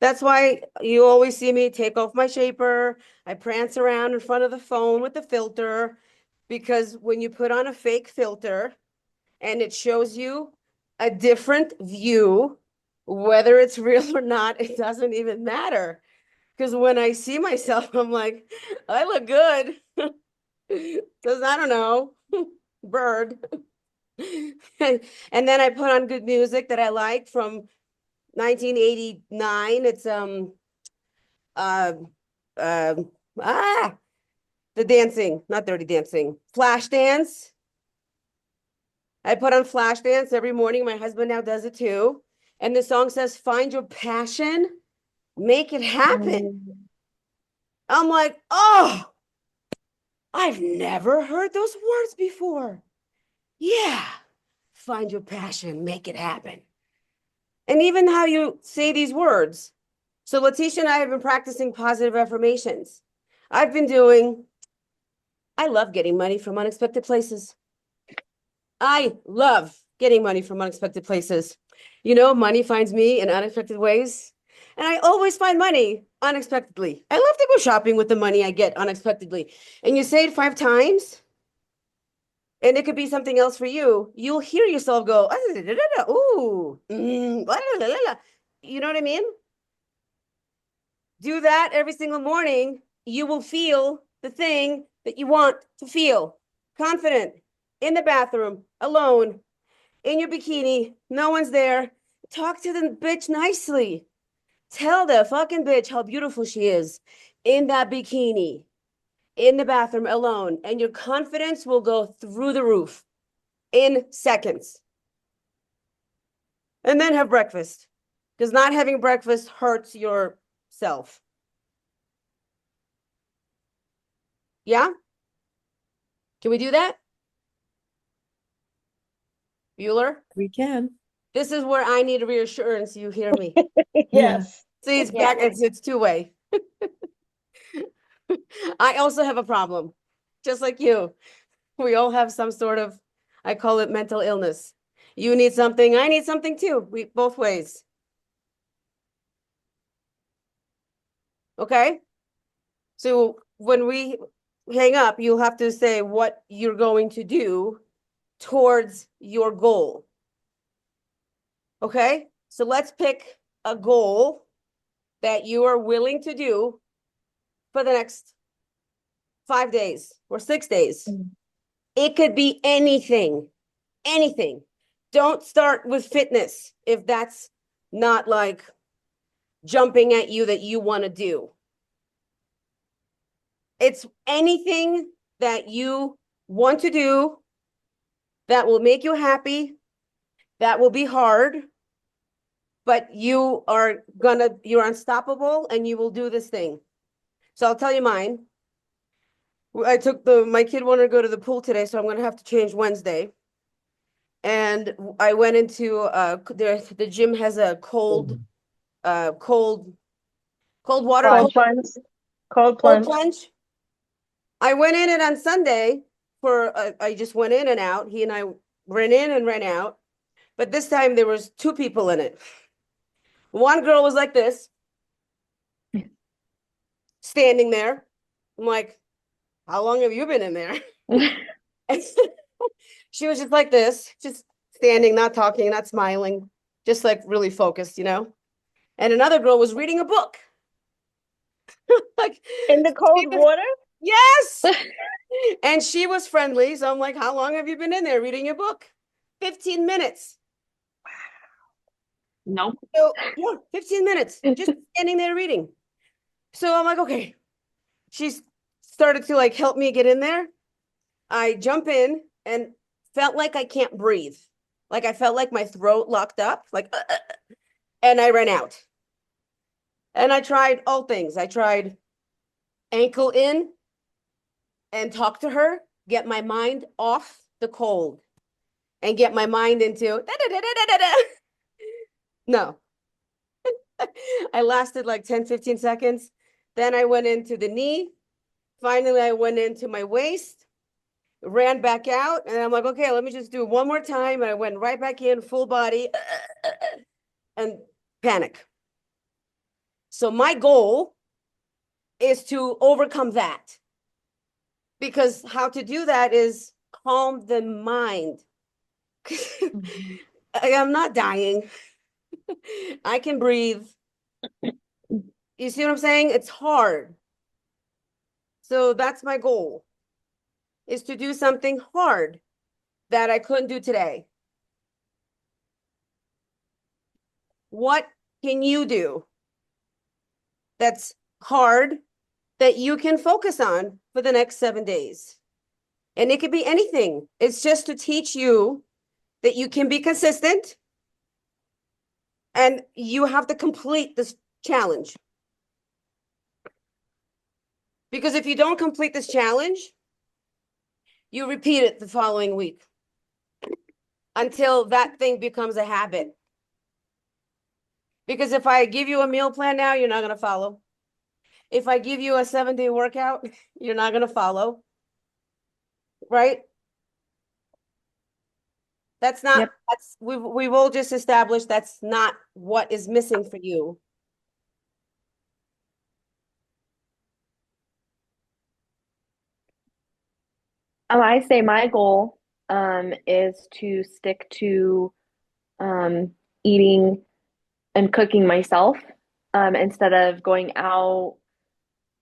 Speaker 1: That's why you always see me take off my shaper. I prance around in front of the phone with the filter, because when you put on a fake filter and it shows you a different view, whether it's real or not, it doesn't even matter. Because when I see myself, I'm like, I look good. Because I don't know, bird. And then I put on good music that I like from 1989. It's uh uh ah the dancing, not Dirty Dancing, Flashdance. I put on Flashdance every morning. My husband now does it too. And the song says, find your passion, make it happen. I'm like, oh, I've never heard those words before. Yeah, find your passion, make it happen. And even how you say these words. So Letitia and I have been practicing positive affirmations. I love getting money from unexpected places. I love getting money from unexpected places. You know, money finds me in unexpected ways. And I always find money unexpectedly. I love to go shopping with the money I get unexpectedly. And you say it 5 times, and it could be something else for you. You'll hear yourself go, ooh, you know what I mean? Do that every single morning. You will feel the thing that you want to feel. Confident, in the bathroom, alone, in your bikini, no one's there. Talk to the bitch nicely. Tell the fucking bitch how beautiful she is in that bikini, in the bathroom, alone, and your confidence will go through the roof in seconds. And then have breakfast, because not having breakfast hurts yourself. Yeah? Can we do that? Bueller?
Speaker 6: We can.
Speaker 1: This is where I need a reassurance. You hear me?
Speaker 6: Yes.
Speaker 1: See, it's
Speaker 3: Yeah.
Speaker 1: back. It's two-way. I also have a problem, just like you. We all have some sort of, I call it mental illness. You need something, I need something too. We both ways. Okay? So when we hang up, you'll have to say what you're going to do towards your goal. Okay? So let's pick a goal that you are willing to do for the next 5 days or 6 days. It could be anything, anything. Don't start with fitness if that's not like jumping at you that you want to do. It's anything that you want to do that will make you happy, that will be hard, but you're unstoppable and you will do this thing. So I'll tell you mine. My kid wanted to go to the pool today, so I'm gonna have to change Wednesday. And I went into the gym has a cold water
Speaker 6: Cold plunge. Cold
Speaker 1: cold
Speaker 6: plunge.
Speaker 1: plunge. I went in it on Sunday I just went in and out. He and I ran in and ran out. But this time there was two people in it. One girl was like this, standing there. I'm like, how long have you been in there? She was just like this, just standing, not talking, not smiling, just like really focused, you know? And another girl was reading a book. Like
Speaker 6: In the cold water?
Speaker 1: yes. And she was friendly. So I'm like, how long have you been in there reading a book? 15 minutes.
Speaker 2: Nope.
Speaker 1: So yeah, 15 minutes, just standing there reading. So I'm like, okay. She's started to like help me get in there. I jump in and felt like I can't breathe. Like I felt like my throat locked up, like, and I ran out. And I tried all things. I tried ankle in and talk to her, get my mind off the cold and get my mind into no. I lasted like 10, 15 seconds. Then I went into the knee. Finally, I went into my waist, ran back out, and I'm like, okay, let me just do it one more time. And I went right back in, full body, and panic. So my goal is to overcome that. Because how to do that is calm the mind. I'm not dying. I can breathe. You see what I'm saying? It's hard. So that's my goal, is to do something hard that I couldn't do today. What can you do that's hard that you can focus on for the next 7 days? And it could be anything. It's just to teach you that you can be consistent and you have to complete this challenge. Because if you don't complete this challenge, you repeat it the following week until that thing becomes a habit. Because if I give you a meal plan now, you're not going to follow. If I give you a 7-day workout, you're not going to follow. Right? That's not,
Speaker 2: Yep.
Speaker 1: we've all just established that's not what is missing for you.
Speaker 2: I say my goal is to stick to eating and cooking myself instead of going out.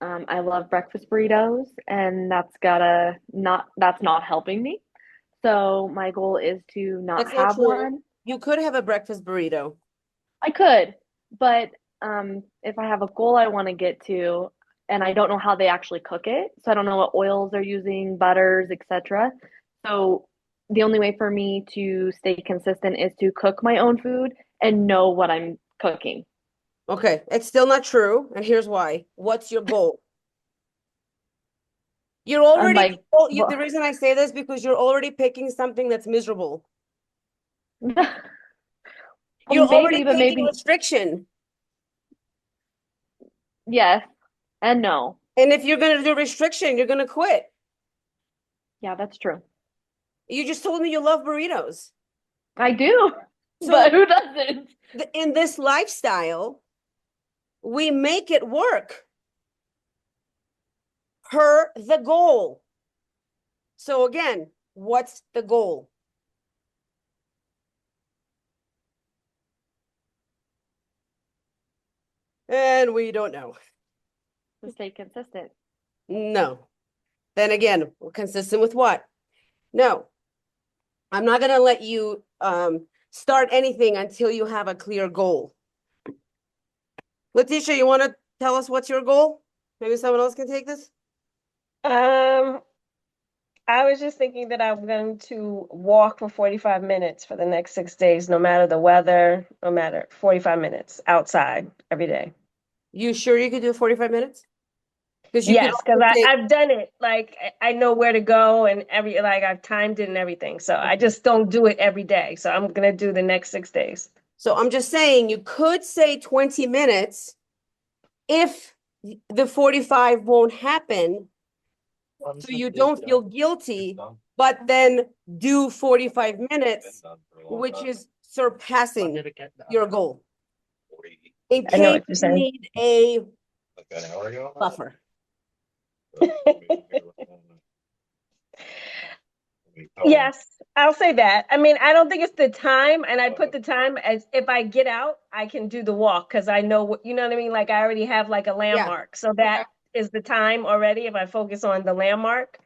Speaker 2: I love breakfast burritos, and that's not helping me. So my goal is to not
Speaker 1: That's not
Speaker 2: have
Speaker 1: true.
Speaker 2: one.
Speaker 1: You could have a breakfast burrito.
Speaker 2: I could, but if I have a goal I want to get to, and I don't know how they actually cook it, so I don't know what oils they're using, butters, etc. So the only way for me to stay consistent is to cook my own food and know what I'm cooking.
Speaker 1: Okay, it's still not true. And here's why. What's your goal? You're
Speaker 2: I'm
Speaker 1: already,
Speaker 2: like,
Speaker 1: the reason I say this because you're already picking something that's miserable.
Speaker 2: well,
Speaker 1: You're already
Speaker 2: maybe, but
Speaker 1: taking
Speaker 2: maybe
Speaker 1: restriction.
Speaker 2: yes and no.
Speaker 1: And if you're going to do restriction, you're going to quit.
Speaker 2: Yeah, that's true.
Speaker 1: You just told me you love burritos.
Speaker 2: I do,
Speaker 1: So
Speaker 2: but who doesn't?
Speaker 1: in this lifestyle, we make it work per the goal. So again, what's the goal? And we don't know.
Speaker 2: To stay consistent.
Speaker 1: No. Then again, consistent with what? No. I'm not going to let you start anything until you have a clear goal. Letitia, you want to tell us what's your goal? Maybe someone else can take this?
Speaker 6: Um, I was just thinking that I'm going to walk for 45 minutes for the next 6 days, no matter the weather, no matter 45 minutes outside every day.
Speaker 1: You sure you could do 45 minutes? Because you could
Speaker 6: Yes, because
Speaker 1: also say,
Speaker 6: I've done it. Like I know where to go and like I've timed it and everything. So I just don't do it every day. So I'm gonna do the next 6 days.
Speaker 1: so I'm just saying you could say 20 minutes if the 45 won't happen, so you don't feel guilty, but then do 45 minutes, which is surpassing your goal. In
Speaker 6: I know
Speaker 1: case
Speaker 6: what you're
Speaker 1: you
Speaker 6: saying.
Speaker 1: need a buffer.
Speaker 6: Yes, I'll say that. I mean, I don't think it's the time, and I put the time as if I get out, I can do the walk because I know what you know what I mean. Like I already have like a
Speaker 1: Yeah.
Speaker 6: landmark, so
Speaker 1: Okay.
Speaker 6: that is the time already. If I focus on the landmark,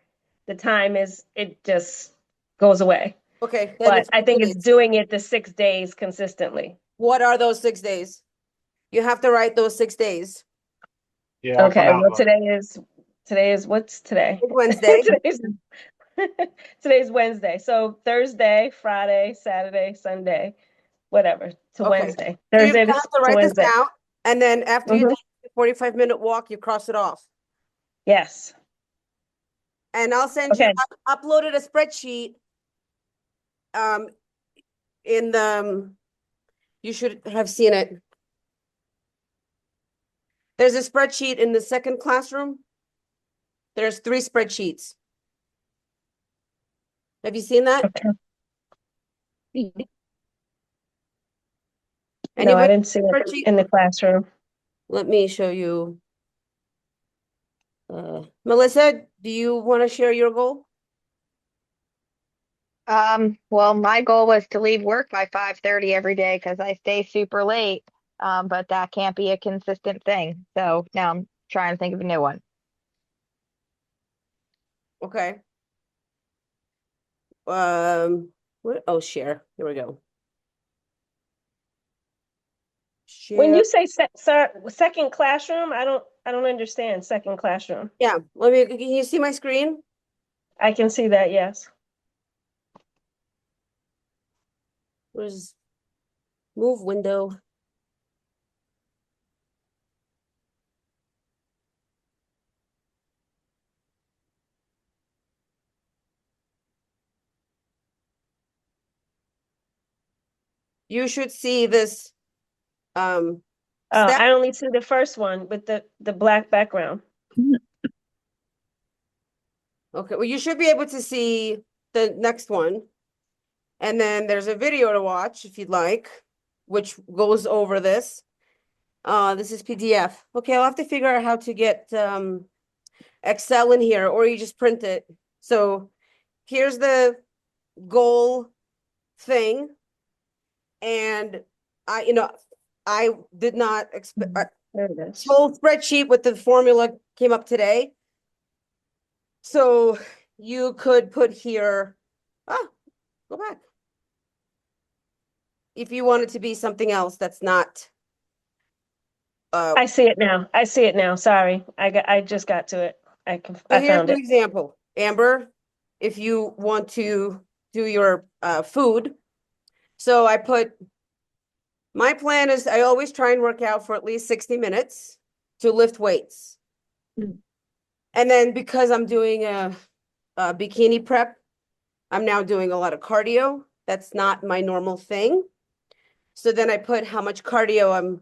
Speaker 6: the time is it just goes away.
Speaker 1: Okay, then
Speaker 6: But
Speaker 1: it's
Speaker 6: I think
Speaker 1: 20
Speaker 6: it's
Speaker 1: days.
Speaker 6: doing it the 6 days consistently.
Speaker 1: What are those 6 days? You have to write those 6 days.
Speaker 4: Yeah, I'll put
Speaker 6: Okay,
Speaker 4: out
Speaker 6: well today is what's today?
Speaker 1: It's Wednesday.
Speaker 6: Today's today's Wednesday. So Thursday, Friday, Saturday, Sunday, whatever, to
Speaker 1: Okay.
Speaker 6: Wednesday.
Speaker 1: So you're
Speaker 6: Thursday
Speaker 1: gonna have to
Speaker 6: to
Speaker 1: write this
Speaker 6: Wednesday.
Speaker 1: down, and then after you do
Speaker 6: Hmm.
Speaker 1: the 45-minute walk, you cross it off.
Speaker 6: Yes.
Speaker 1: And I'll send you,
Speaker 6: Okay.
Speaker 1: I've uploaded a spreadsheet um in the you should have seen it. There's a spreadsheet in the second classroom. There's 3 spreadsheets. Have you seen that?
Speaker 6: Okay. No, I
Speaker 1: Anybody
Speaker 6: didn't see it
Speaker 1: spreadsheet?
Speaker 6: in the classroom.
Speaker 1: Let me show you. Melissa, do you want to share your goal?
Speaker 3: Well, my goal was to leave work by 5:30 every day because I stay super late. But that can't be a consistent thing. So now I'm trying to think of a new one.
Speaker 1: Okay. What? Oh, share. Here we go.
Speaker 6: When
Speaker 1: Share.
Speaker 6: you say second classroom, I don't understand second classroom.
Speaker 1: Yeah. Let me. Can you see my screen?
Speaker 6: I can see that, yes.
Speaker 1: Where's move window? You should see this
Speaker 6: Oh,
Speaker 1: step.
Speaker 6: I only see the first one with the black background.
Speaker 1: Okay. Well, you should be able to see the next one. And then there's a video to watch if you'd like, which goes over this. This is PDF. Okay, I'll have to figure out how to get Excel in here, or you just print it. So here's the goal thing. And I did not expect
Speaker 6: There it is.
Speaker 1: this whole spreadsheet with the formula came up today. So you could put here, go back. If you want it to be something else that's not
Speaker 6: I see it now. I see it now. Sorry. I just got to it.
Speaker 1: So
Speaker 6: I
Speaker 1: here's
Speaker 6: found
Speaker 1: an
Speaker 6: it.
Speaker 1: example, Amber, if you want to do your food. So I put, my plan is I always try and work out for at least 60 minutes to lift weights.
Speaker 2: Mm.
Speaker 1: And then because I'm doing a bikini prep, I'm now doing a lot of cardio. That's not my normal thing. So then I put how much cardio I'm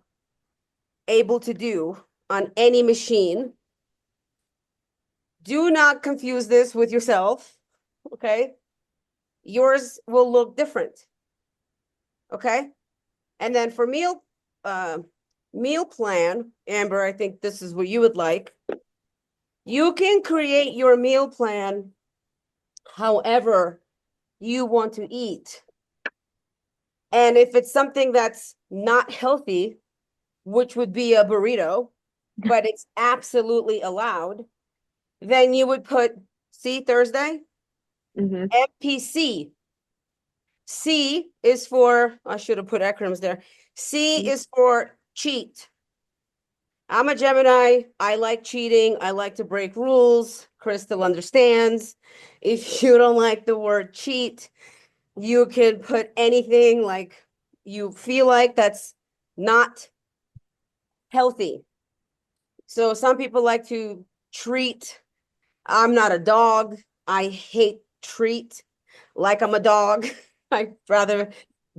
Speaker 1: able to do on any machine. Do not confuse this with yourself, okay? Yours will look different, okay? And then for meal plan, Amber, I think this is what you would like. You can create your meal plan however you want to eat. And if it's something that's not healthy, which would be a burrito, but it's absolutely allowed, then you would put, see, Thursday,
Speaker 2: Mhm.
Speaker 1: MPC. C is for, I should have put acronyms there. C is for cheat. I'm a Gemini. I like cheating. I like to break rules. Crystal understands. If you don't like the word cheat, you can put anything like you feel like that's not healthy. So some people like to treat. I'm not a dog. I hate treat like I'm a dog. I'd rather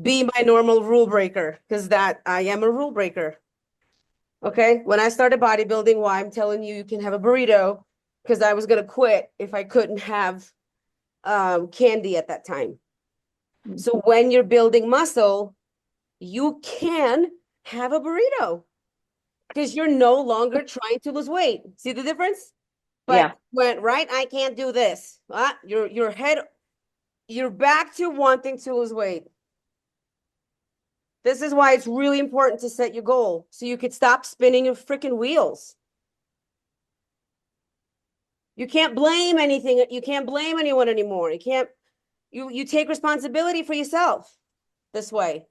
Speaker 1: be my normal rule breaker because that I am a rule breaker. Okay. When I started bodybuilding, why I'm telling you can have a burrito because I was gonna quit if I couldn't have candy at that time. So when you're building muscle, you can have a burrito because you're no longer trying to lose weight. See the difference?
Speaker 2: Yeah.
Speaker 1: But went right, I can't do this. Your head, you're back to wanting to lose weight. This is why it's really important to set your goal so you could stop spinning your freaking wheels. You can't blame anything. You can't blame anyone anymore. You take responsibility for yourself this way.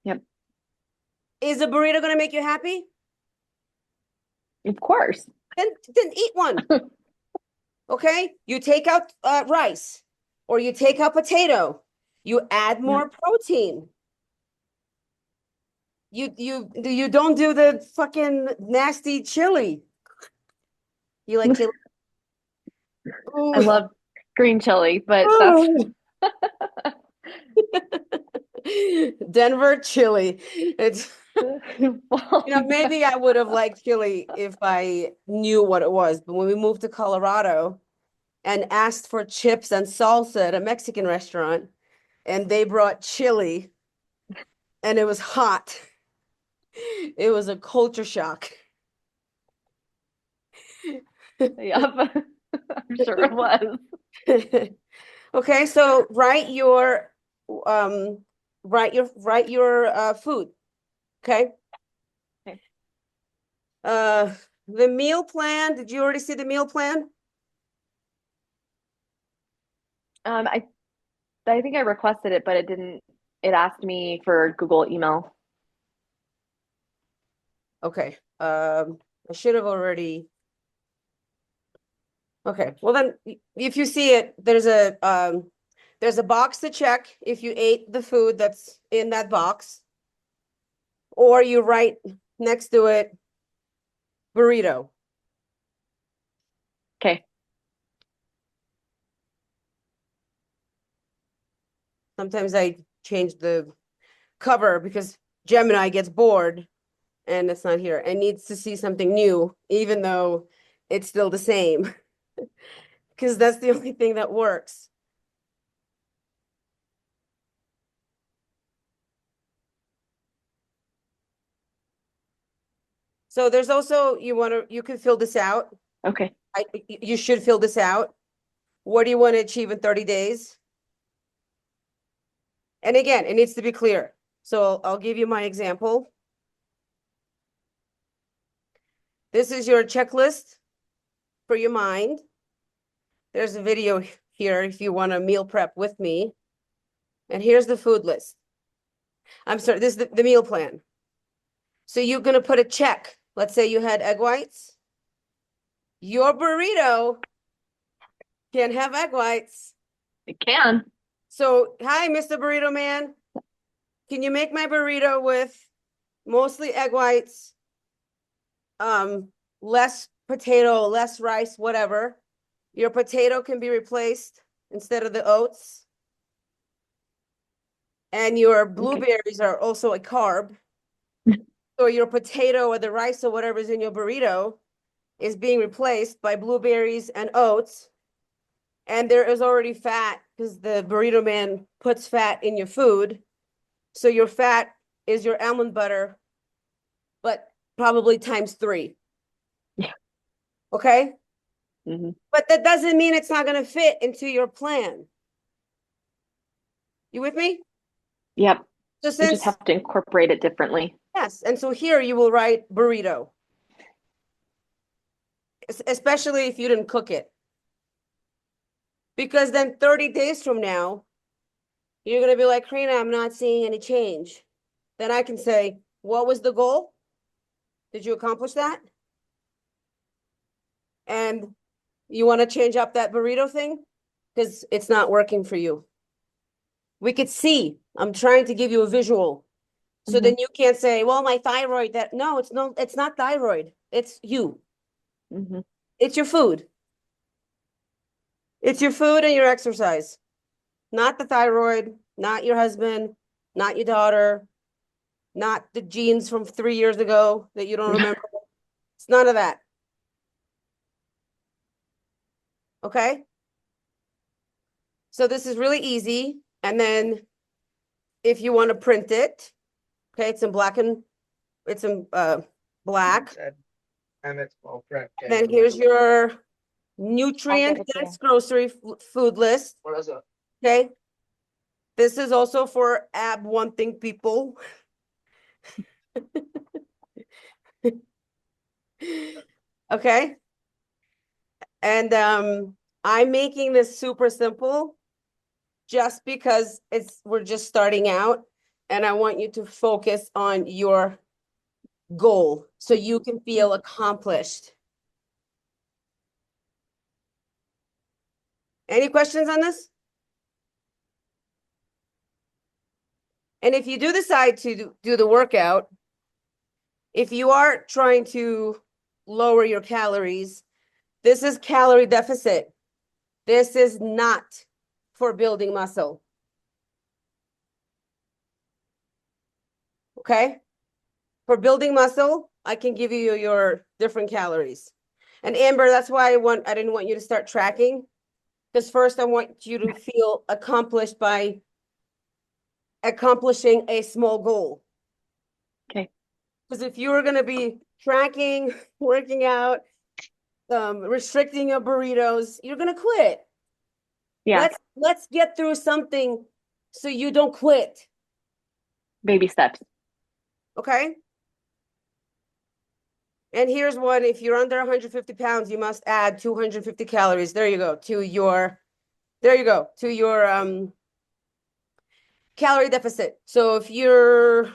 Speaker 2: Yep.
Speaker 1: Is a burrito going to make you happy?
Speaker 2: Of course.
Speaker 1: Then eat one. Okay? You take out rice or you take out potato. You add more protein. You don't do the fucking nasty chili. You like chili?
Speaker 2: I love green chili, but that's
Speaker 1: Denver chili. It's
Speaker 2: well,
Speaker 1: maybe I would have liked chili if I knew what it was. But when we moved to Colorado and asked for chips and salsa at a Mexican restaurant, and they brought chili and it was hot. It was a culture shock.
Speaker 2: yep. I'm sure it was.
Speaker 1: Okay, so write your food. Okay.
Speaker 2: Okay.
Speaker 1: The meal plan, did you already see the meal plan?
Speaker 2: I think I requested it, but it didn't. It asked me for Google email.
Speaker 1: Okay. I should have already. Okay. Well then if you see it, there's a box to check if you ate the food that's in that box. Or you write next to it burrito.
Speaker 2: Okay.
Speaker 1: Sometimes I change the cover because Gemini gets bored and it's not here and needs to see something new, even though it's still the same. Because that's the only thing that works. So there's also, you can fill this out.
Speaker 2: Okay.
Speaker 1: You should fill this out. What do you want to achieve in 30 days? And again, it needs to be clear. So I'll give you my example. This is your checklist for your mind. There's a video here if you want to meal prep with me. And here's the food list. I'm sorry, this is the meal plan. So you're going to put a check. Let's say you had egg whites. Your burrito can have egg whites.
Speaker 2: It can.
Speaker 1: So, hi, Mr. Burrito Man. Can you make my burrito with mostly egg whites, less potato, less rice, whatever. Your potato can be replaced instead of the oats. And your blueberries are also a carb. So your potato or the rice or whatever is in your burrito is being replaced by blueberries and oats. And there is already fat because the burrito man puts fat in your food. So your fat is your almond butter, but probably times 3.
Speaker 2: Yeah.
Speaker 1: Okay.
Speaker 2: Mm-hmm.
Speaker 1: But that doesn't mean it's not going to fit into your plan. You with me?
Speaker 2: Yep.
Speaker 1: So
Speaker 2: You just have to incorporate it differently.
Speaker 1: yes, and so here you will write burrito, especially if you didn't cook it. Because then 30 days from now, you're going to be like, Karina, I'm not seeing any change. Then I can say, what was the goal? Did you accomplish that? And you want to change up that burrito thing? Because it's not working for you. We could see. I'm trying to give you a visual. So then you can't say, well, my thyroid, that no, it's not thyroid. It's you.
Speaker 2: Mm-hmm.
Speaker 1: It's your food. It's your food and your exercise. Not the thyroid, not your husband, not your daughter, not the genes from 3 years ago that you don't remember. It's none of that. Okay? So this is really easy. And then if you want to print it, okay, it's in black.
Speaker 4: Said, and it's all correct.
Speaker 1: And then here's your
Speaker 3: I'll give
Speaker 1: nutrient
Speaker 3: it to you.
Speaker 1: dense grocery food list.
Speaker 4: What is it?
Speaker 1: Okay. This is also for ab wanting people. Okay. And I'm making this super simple just because we're just starting out and I want you to focus on your goal so you can feel accomplished. Any questions on this? And if you do decide to do the workout, if you are trying to lower your calories, this is calorie deficit. This is not for building muscle. Okay? For building muscle, I can give you your different calories. And Amber, that's why I didn't want you to start tracking. Because first I want you to feel accomplished by accomplishing a small goal.
Speaker 2: Okay.
Speaker 1: Because if you were going to be tracking, working out, restricting your burritos, you're going to quit.
Speaker 2: Yeah.
Speaker 1: Let's get through something so you don't quit.
Speaker 2: Baby steps.
Speaker 1: Okay? And here's one, if you're under 150 pounds, you must add 250 calories. There you go, to your calorie deficit. So if you're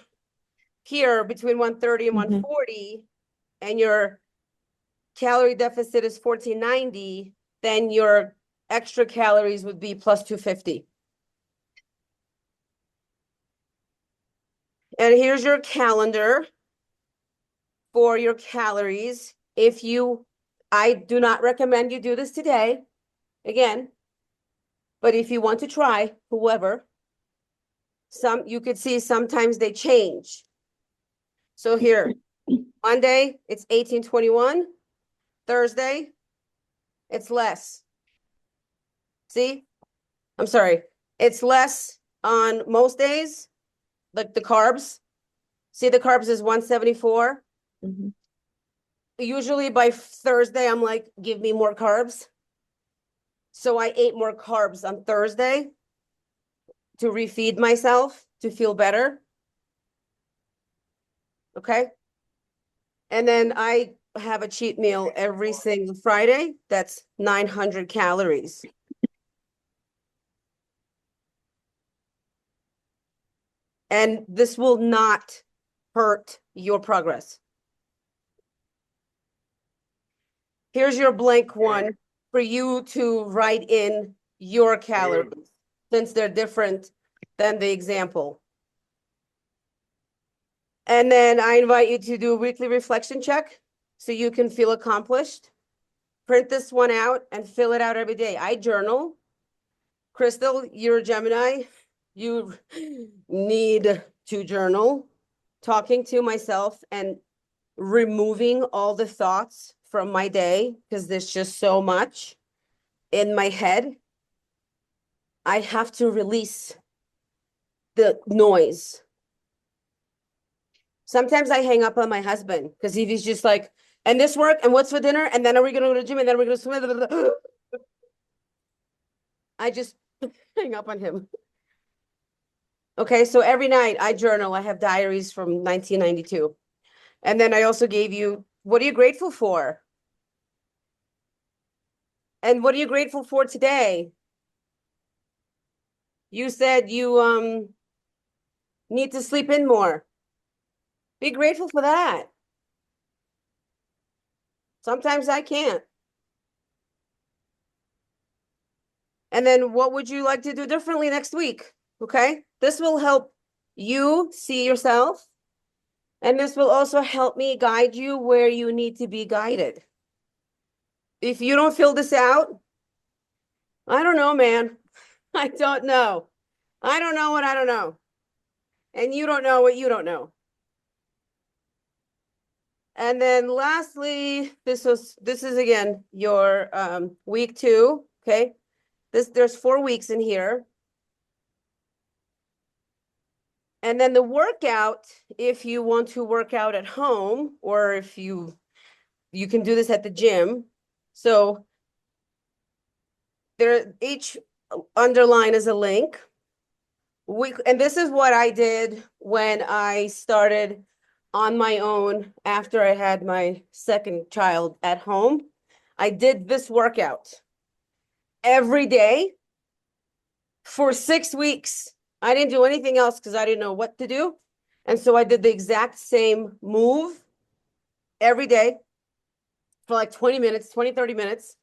Speaker 1: here between 130 and 140 and your calorie deficit is 1490, then your extra calories would be plus 250. And here's your calendar for your calories. I do not recommend you do this today, again, but if you want to try, whoever, you could see sometimes they change. So here, Monday, it's 1821. Thursday, it's less. See? I'm sorry. It's less on most days, like the carbs. See, the carbs is 174.
Speaker 2: Mm-hmm.
Speaker 1: Usually by Thursday, I'm like, give me more carbs. So I ate more carbs on Thursday to refeed myself to feel better. Okay. And then I have a cheat meal every single Friday. That's 900 calories. And this will not hurt your progress. Here's your blank one for you to write in your calories, since they're different than the example. And then I invite you to do a weekly reflection check so you can feel accomplished. Print this one out and fill it out every day. I journal. Crystal, you're a Gemini. You need to journal. Talking to myself and removing all the thoughts from my day because there's just so much in my head. I have to release the noise. Sometimes I hang up on my husband because he's just like, and this work, and what's for dinner, and then are we going to go to the gym, and then we're going to swim. I just hang up on him. Okay, so every night I journal. I have diaries from 1992. And then I also gave you, what are you grateful for? And what are you grateful for today? You said you need to sleep in more. Be grateful for that. Sometimes I can't. And then what would you like to do differently next week? Okay. This will help you see yourself. And this will also help me guide you where you need to be guided. If you don't fill this out, I don't know, man. I don't know. I don't know what I don't know. And you don't know what you don't know. And then lastly, this is again your week 2. Okay. There's 4 weeks in here. And then the workout, if you want to work out at home, or if you can do this at the gym. So there, each underline is a link. And this is what I did when I started on my own after I had my second child at home. I did this workout every day for 6 weeks. I didn't do anything else because I didn't know what to do. And so I did the exact same move every day for like 20 minutes, 20, 30 minutes.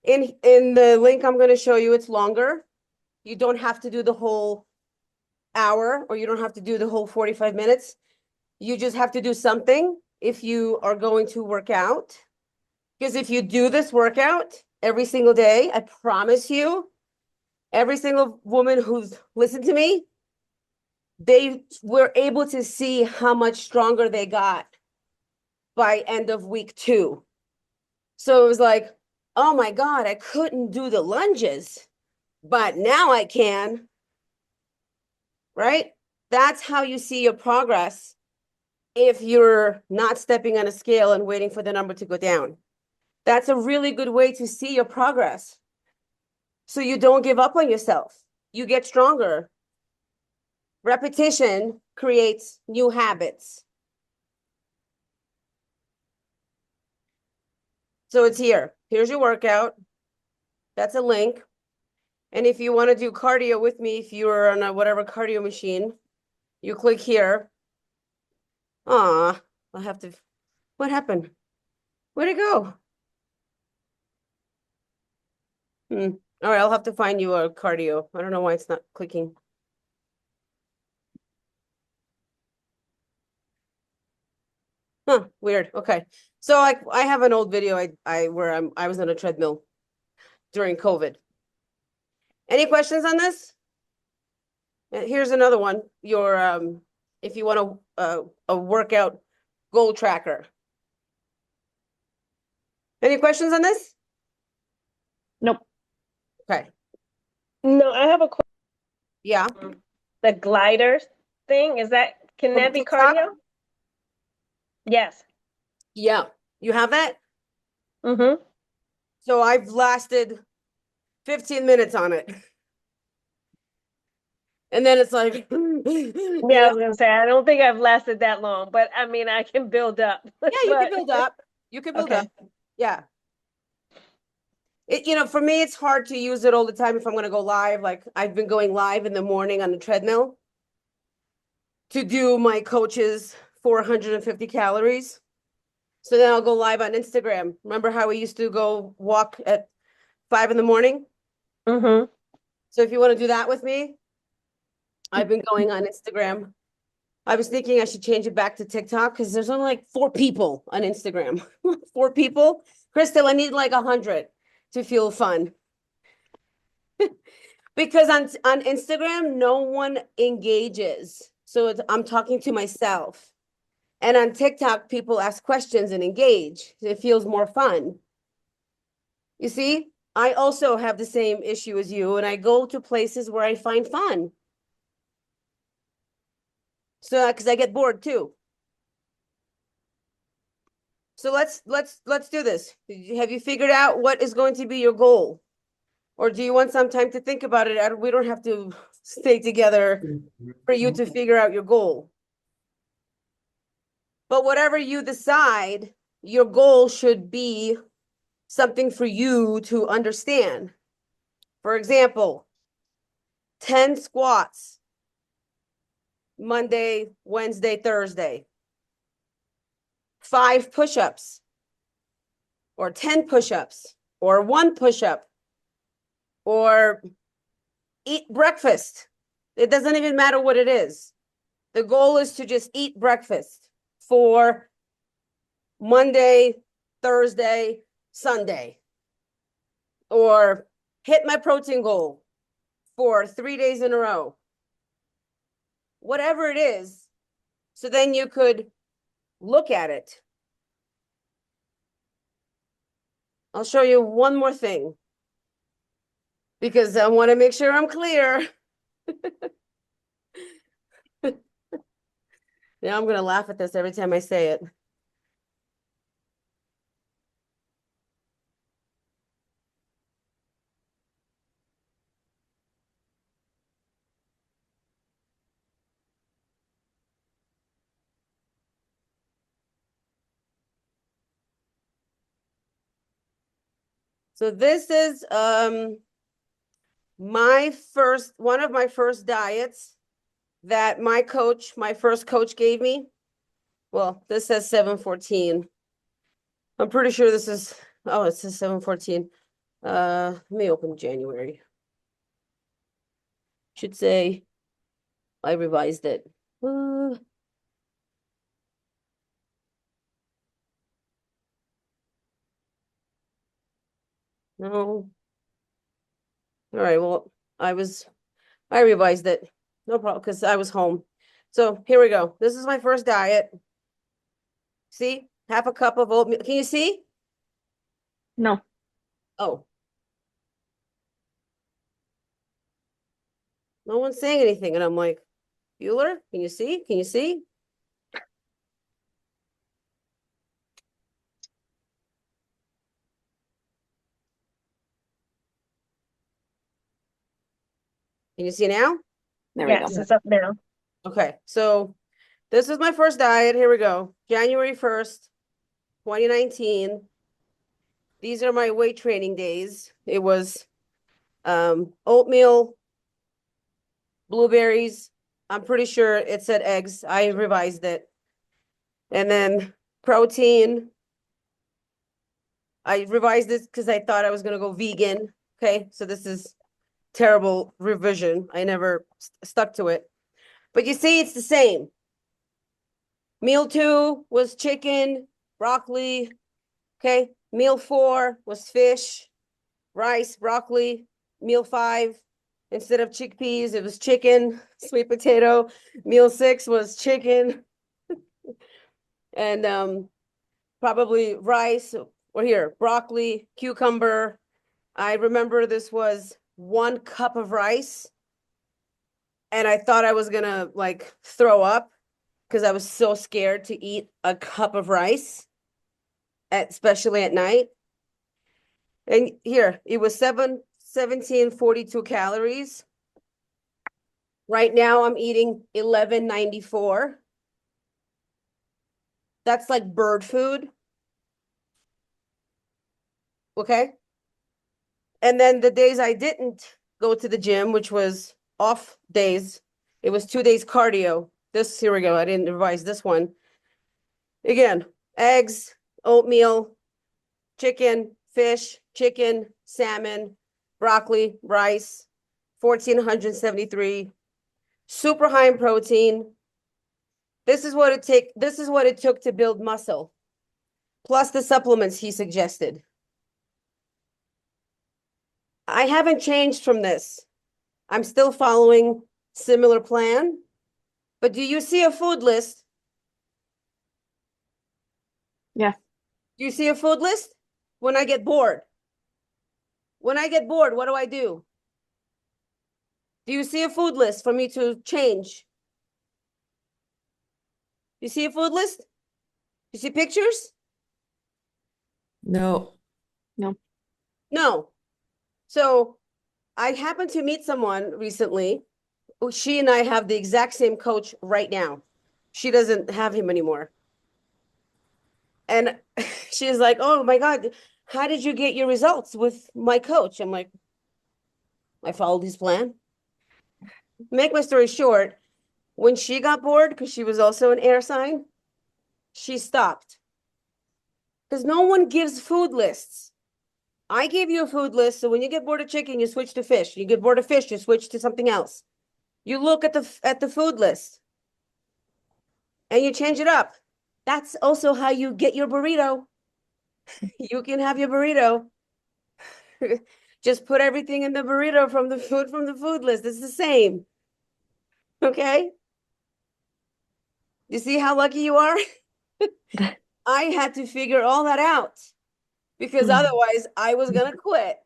Speaker 1: In the link I'm going to show you, it's longer. You don't have to do the whole hour, or you don't have to do the whole 45 minutes. You just have to do something if you are going to work out. Because if you do this workout every single day, I promise you, every single woman who's listened to me, they were able to see how much stronger they got by end of week 2. So it was like, oh my God, I couldn't do the lunges, but now I can. Right? That's how you see your progress if you're not stepping on a scale and waiting for the number to go down. That's a really good way to see your progress. So you don't give up on yourself. You get stronger. Repetition creates new habits. So it's here. Here's your workout. That's a link. And if you want to do cardio with me, if you're on a whatever cardio machine, you click here. I'll have to, what happened? Where'd it go? All right, I'll have to find you a cardio. I don't know why it's not clicking. Huh, weird. Okay. So I have an old video where I was on a treadmill during COVID. Any questions on this? Here's another one. Your if you want a workout goal tracker. Any questions on this?
Speaker 2: Nope.
Speaker 1: Okay.
Speaker 6: No, I have a question.
Speaker 1: Yeah.
Speaker 6: The glider thing, can
Speaker 1: From
Speaker 6: that be
Speaker 1: TikTok?
Speaker 6: cardio? Yes.
Speaker 1: Yeah. You have that?
Speaker 6: Mm-hmm.
Speaker 1: So I've lasted 15 minutes on it. And then it's like,
Speaker 6: Yeah, I was gonna say I don't think I've lasted that long, but I mean I can build up.
Speaker 1: yeah, you can
Speaker 6: But
Speaker 1: build up. You can build
Speaker 6: okay.
Speaker 1: up. Yeah. For me, it's hard to use it all the time if I'm going to go live. Like I've been going live in the morning on the treadmill to do my coach's 450 calories. So then I'll go live on Instagram. Remember how we used to go walk at 5 in the morning?
Speaker 6: Mm-hmm.
Speaker 1: So if you want to do that with me, I've been going on Instagram. I was thinking I should change it back to TikTok because there's only like 4 people on Instagram. 4 people. Crystal, I need like 100 to feel fun. Because on Instagram, no one engages. So I'm talking to myself. And on TikTok, people ask questions and engage. It feels more fun. You see, I also have the same issue as you, and I go to places where I find fun. So, because I get bored too. So let's do this. Have you figured out what is going to be your goal? Or do you want some time to think about it? We don't have to stay together for you to figure out your goal. But whatever you decide, your goal should be something for you to understand. For example, 10 squats, Monday, Wednesday, Thursday. 5 push-ups, or 10 push-ups, or 1 push-up, or eat breakfast. It doesn't even matter what it is. The goal is to just eat breakfast for Monday, Thursday, Sunday, or hit my protein goal for 3 days in a row. Whatever it is. So then you could look at it. I'll show you one more thing because I want to make sure I'm clear. Now I'm going to laugh at this every time I say it. So this is one of my first diets that my first coach gave me. Well, this says 714. I'm pretty sure this is, oh, it says 714. Let me open January. Should say I revised it. No. All right, well, I revised it. No problem, because I was home. So here we go. This is my first diet. See, half a cup of oatmeal. Can you see?
Speaker 2: No.
Speaker 1: Oh. No one's saying anything. And I'm like, Bueller, can you see? Can you see? Can you see now?
Speaker 2: There we
Speaker 6: Yes,
Speaker 2: go.
Speaker 6: it's up now.
Speaker 1: Okay, so this is my first diet. Here we go. January 1st, 2019. These are my weight training days. It was oatmeal, blueberries. I'm pretty sure it said eggs. I revised it. And then protein. I revised this because I thought I was going to go vegan. Okay, so this is terrible revision. I never stuck to it. But you see, it's the same. Meal 2 was chicken, broccoli. Okay, meal 4 was fish, rice, broccoli. Meal 5, instead of chickpeas, it was chicken, sweet potato. Meal 6 was chicken and probably rice, or here, broccoli, cucumber. I remember this was 1 cup of rice, and I thought I was gonna like throw up because I was so scared to eat a cup of rice, especially at night. And here, it was 1742 calories. Right now I'm eating 1194. That's like bird food. Okay. And then the days I didn't go to the gym, which was off days, it was 2 days cardio. Here we go. I didn't revise this one. Again, eggs, oatmeal, chicken, fish, chicken, salmon, broccoli, rice, 1473, super high in protein. This is what it took to build muscle, plus the supplements he suggested. I haven't changed from this. I'm still following similar plan. But do you see a food list?
Speaker 2: Yes.
Speaker 1: Do you see a food list? When I get bored. When I get bored, what do I do? Do you see a food list for me to change? You see a food list? You see pictures?
Speaker 7: No.
Speaker 2: No.
Speaker 1: No. So I happened to meet someone recently. She and I have the exact same coach right now. She doesn't have him anymore. And she's like, oh my God, how did you get your results with my coach? I'm like, I followed his plan. Make my story short, when she got bored, because she was also an air sign, she stopped. Because no one gives food lists. I gave you a food list, so when you get bored of chicken, you switch to fish. You get bored of fish, you switch to something else. You look at the food list and you change it up. That's also how you get your burrito. You can have your burrito. Just put everything in the burrito from the food list. It's the same. Okay? You see how lucky you are? I had to figure all that out because otherwise I was gonna quit.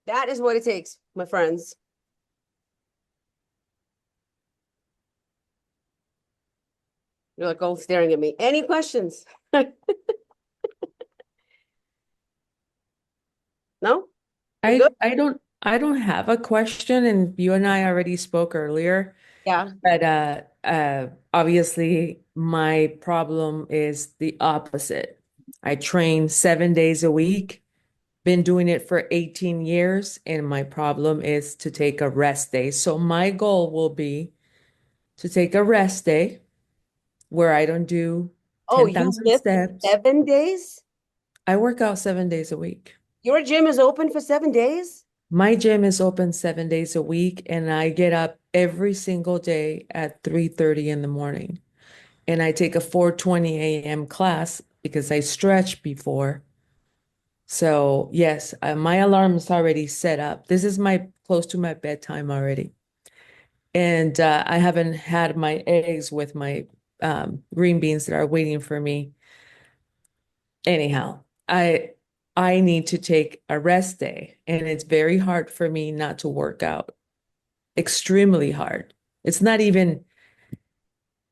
Speaker 1: That is what it takes, my friends. You're like all staring at me. Any questions? No? We good?
Speaker 7: I don't have a question, and you and I already spoke earlier,
Speaker 1: Yeah.
Speaker 7: but obviously my problem is the opposite. I train 7 days a week, been doing it for 18 years, and my problem is to take a rest day. So my goal will be to take a rest day where I don't do
Speaker 1: Oh, you
Speaker 7: 10,000
Speaker 1: lift
Speaker 7: steps.
Speaker 1: 7 days?
Speaker 7: I work out 7 days a week.
Speaker 1: Your gym is open for 7 days?
Speaker 7: My gym is open 7 days a week, and I get up every single day at 3:30 in the morning. And I take a 4:20 a.m. class because I stretch before. So yes, my alarm is already set up. This is my close to my bedtime already. And I haven't had my eggs with my green beans that are waiting for me. Anyhow, I need to take a rest day, and it's very hard for me not to work out. Extremely hard. It's not even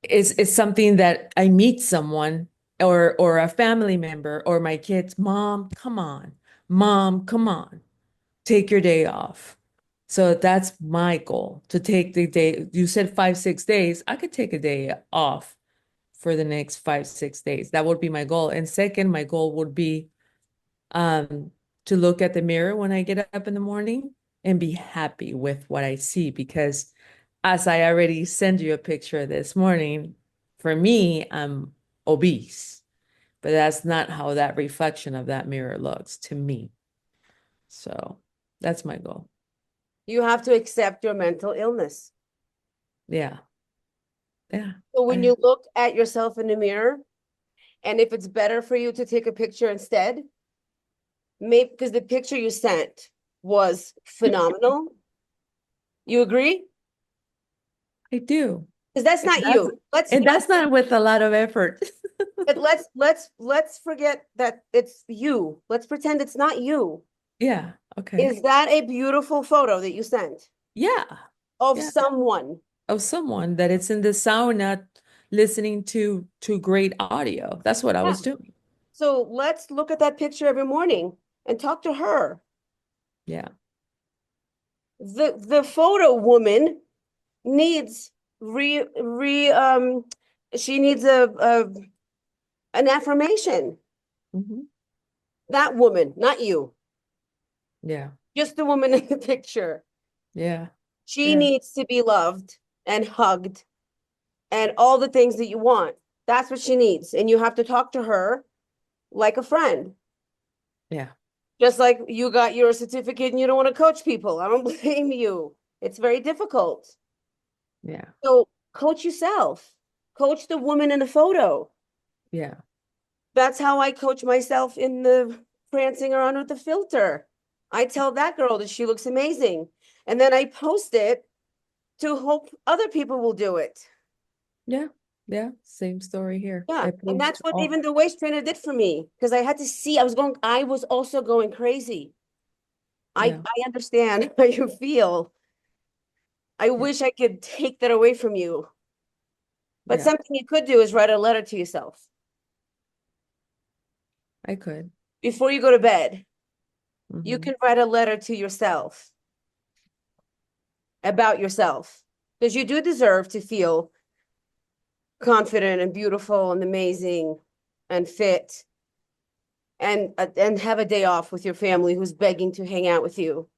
Speaker 7: it's something that I meet someone or a family member or my kids, mom, come on. Mom, come on. Take your day off. So that's my goal to take the day. You said 5, 6 days. I could take a day off for the next 5, 6 days. That would be my goal. And second, my goal would be um, to look at the mirror when I get up in the morning and be happy with what I see. Because as I already sent you a picture this morning, for me, I'm obese, but that's not how that reflection of that mirror looks to me. So that's my goal.
Speaker 1: You have to accept your mental illness.
Speaker 7: Yeah. Yeah.
Speaker 1: So when you look at yourself in the mirror, and if it's better for you to take a picture instead, maybe because the picture you sent was phenomenal. You agree?
Speaker 7: I do.
Speaker 1: Because that's not you.
Speaker 7: And that's not with a lot of effort.
Speaker 1: But let's forget that it's you. Let's pretend it's not you.
Speaker 7: Yeah. Okay.
Speaker 1: Is that a beautiful photo that you sent
Speaker 7: Yeah.
Speaker 1: of
Speaker 7: Yeah.
Speaker 1: someone?
Speaker 7: Of someone that it's in the sauna listening to great audio. That's what I was doing.
Speaker 1: So let's look at that picture every morning and talk to her.
Speaker 7: Yeah.
Speaker 1: The photo woman needs she needs a an affirmation.
Speaker 7: Mhm.
Speaker 1: That woman, not you.
Speaker 7: Yeah.
Speaker 1: Just the woman in the picture.
Speaker 7: Yeah.
Speaker 1: She
Speaker 7: Yeah.
Speaker 1: needs to be loved and hugged and all the things that you want. That's what she needs. And you have to talk to her like a friend.
Speaker 7: Yeah.
Speaker 1: Just like you got your certificate and you don't want to coach people. I don't blame you. It's very difficult.
Speaker 7: Yeah.
Speaker 1: So coach yourself. Coach the woman in the photo.
Speaker 7: Yeah.
Speaker 1: That's how I coach myself in the prancing around with the filter. I tell that girl that she looks amazing. And then I post it to hope other people will do it.
Speaker 7: Yeah. Yeah. Same story here.
Speaker 1: Yeah.
Speaker 7: I
Speaker 1: And that's
Speaker 7: post
Speaker 1: what
Speaker 7: all.
Speaker 1: even the waist trainer did for me because I had to see, I was also going crazy.
Speaker 7: Yeah.
Speaker 1: I understand how you feel. I
Speaker 7: Yeah.
Speaker 1: wish I could take that away from you. But
Speaker 7: Yeah.
Speaker 1: something you could do is write a letter to yourself
Speaker 7: I could.
Speaker 1: before you go to bed. You
Speaker 7: Mhm.
Speaker 1: can write a letter to yourself about yourself because you do deserve to feel confident and beautiful and amazing and fit and have a day off with your family who's begging to hang out with you.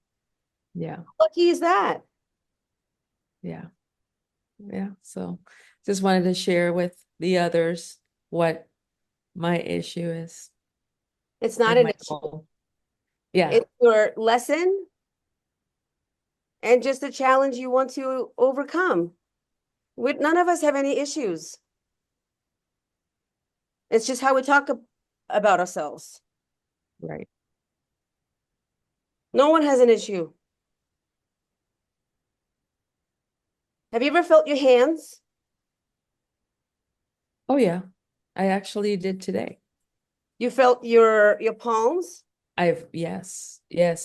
Speaker 7: Yeah.
Speaker 1: How lucky is that?
Speaker 7: Yeah. Yeah. So just wanted to share with the others what my issue is.
Speaker 1: It's not
Speaker 7: in
Speaker 1: an
Speaker 7: my
Speaker 1: issue.
Speaker 7: home. Yeah.
Speaker 1: It's your lesson and just a challenge you want to overcome. None of us have any issues. It's just how we talk about ourselves.
Speaker 7: Right.
Speaker 1: No one has an issue. Have you ever felt your hands?
Speaker 7: Oh yeah. I actually did today.
Speaker 1: You felt your palms?
Speaker 7: Yes,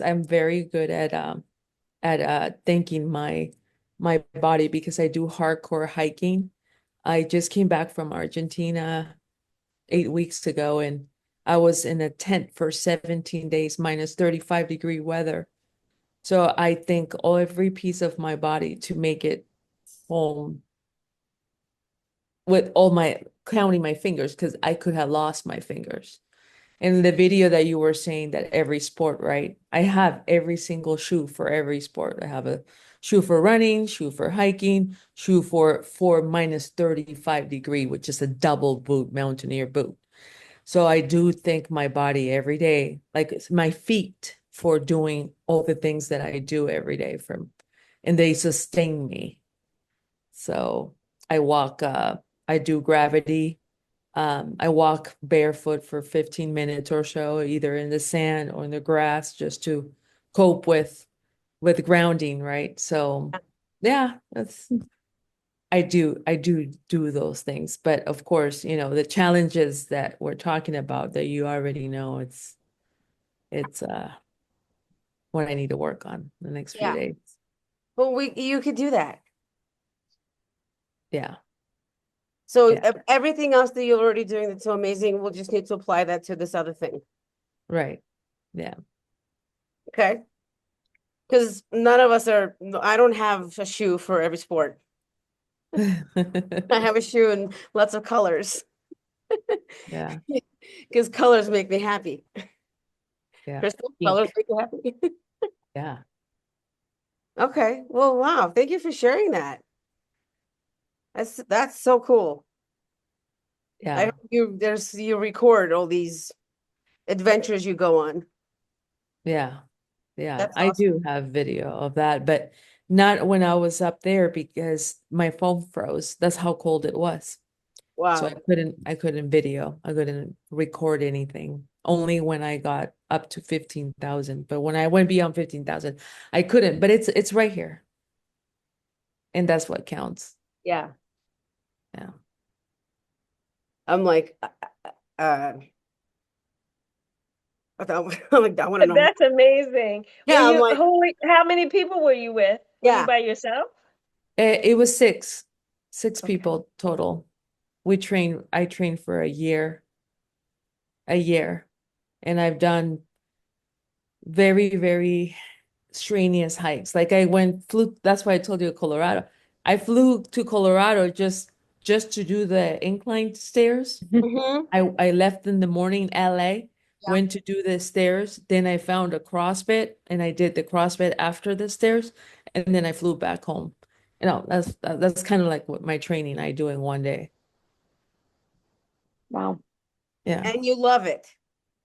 Speaker 7: I'm very good at thanking my body because I do hardcore hiking. I just came back from Argentina 8 weeks ago, and I was in a tent for 17 days, minus 35-degree weather. So I thank every piece of my body to make it home with all my counting my fingers, because I could have lost my fingers. In the video that you were saying that every sport, right? I have every single shoe for every sport. I have a shoe for running, shoe for hiking, shoe for minus 35-degree, which is a double boot, mountaineer boot. So I do thank my body every day, like it's my feet, for doing all the things that I do every day and they sustain me. So I walk, I do gravity. I walk barefoot for 15 minutes or so, either in the sand or in the grass, just to cope with grounding, right? So yeah, I do those things. But of course, the challenges that we're talking about that you already know, it's what I need to work on the next few
Speaker 1: Yeah.
Speaker 7: days.
Speaker 1: Well, you could do that.
Speaker 7: Yeah.
Speaker 1: So
Speaker 7: Yeah.
Speaker 1: everything else that you're already doing that's so amazing, we'll just need to apply that to this other thing.
Speaker 7: Right. Yeah.
Speaker 1: Okay? Because none of us I don't have a shoe for every sport. I have a shoe in lots of colors
Speaker 7: Yeah.
Speaker 1: because colors make me happy.
Speaker 7: Yeah.
Speaker 1: Crystal, colors
Speaker 7: Pink.
Speaker 1: make you happy.
Speaker 7: Yeah.
Speaker 1: Okay. Well, wow. Thank you for sharing that. That's so cool. I
Speaker 7: Yeah.
Speaker 1: hope you record all these adventures you go on.
Speaker 7: Yeah. Yeah,
Speaker 1: That's
Speaker 7: I
Speaker 1: awesome.
Speaker 7: do have video of that, but not when I was up there because my phone froze. That's how cold it was. So I
Speaker 1: Wow.
Speaker 7: couldn't video. I couldn't record anything. Only when I got up to 15,000. But when I went beyond 15,000, I couldn't. But it's right here. And that's what counts.
Speaker 1: Yeah.
Speaker 7: Yeah.
Speaker 1: I'm like, I'm like, I want to know more.
Speaker 6: That's amazing.
Speaker 1: Yeah, I'm like,
Speaker 6: How many people were you with? Were you
Speaker 1: yeah,
Speaker 6: by yourself?
Speaker 7: It was six
Speaker 6: Okay.
Speaker 7: people total. I trained for a year, and I've done very, very strenuous hikes. Like flew, that's why I told you Colorado. I flew to Colorado just to do the incline stairs.
Speaker 1: hmm
Speaker 7: I left in the morning, LA,
Speaker 1: yeah.
Speaker 7: went to do the stairs, then I found a CrossFit and I did the CrossFit after the stairs, and then I flew back home. That's kind of like what my training I do in one day.
Speaker 2: Wow.
Speaker 7: Yeah.
Speaker 1: And you love it.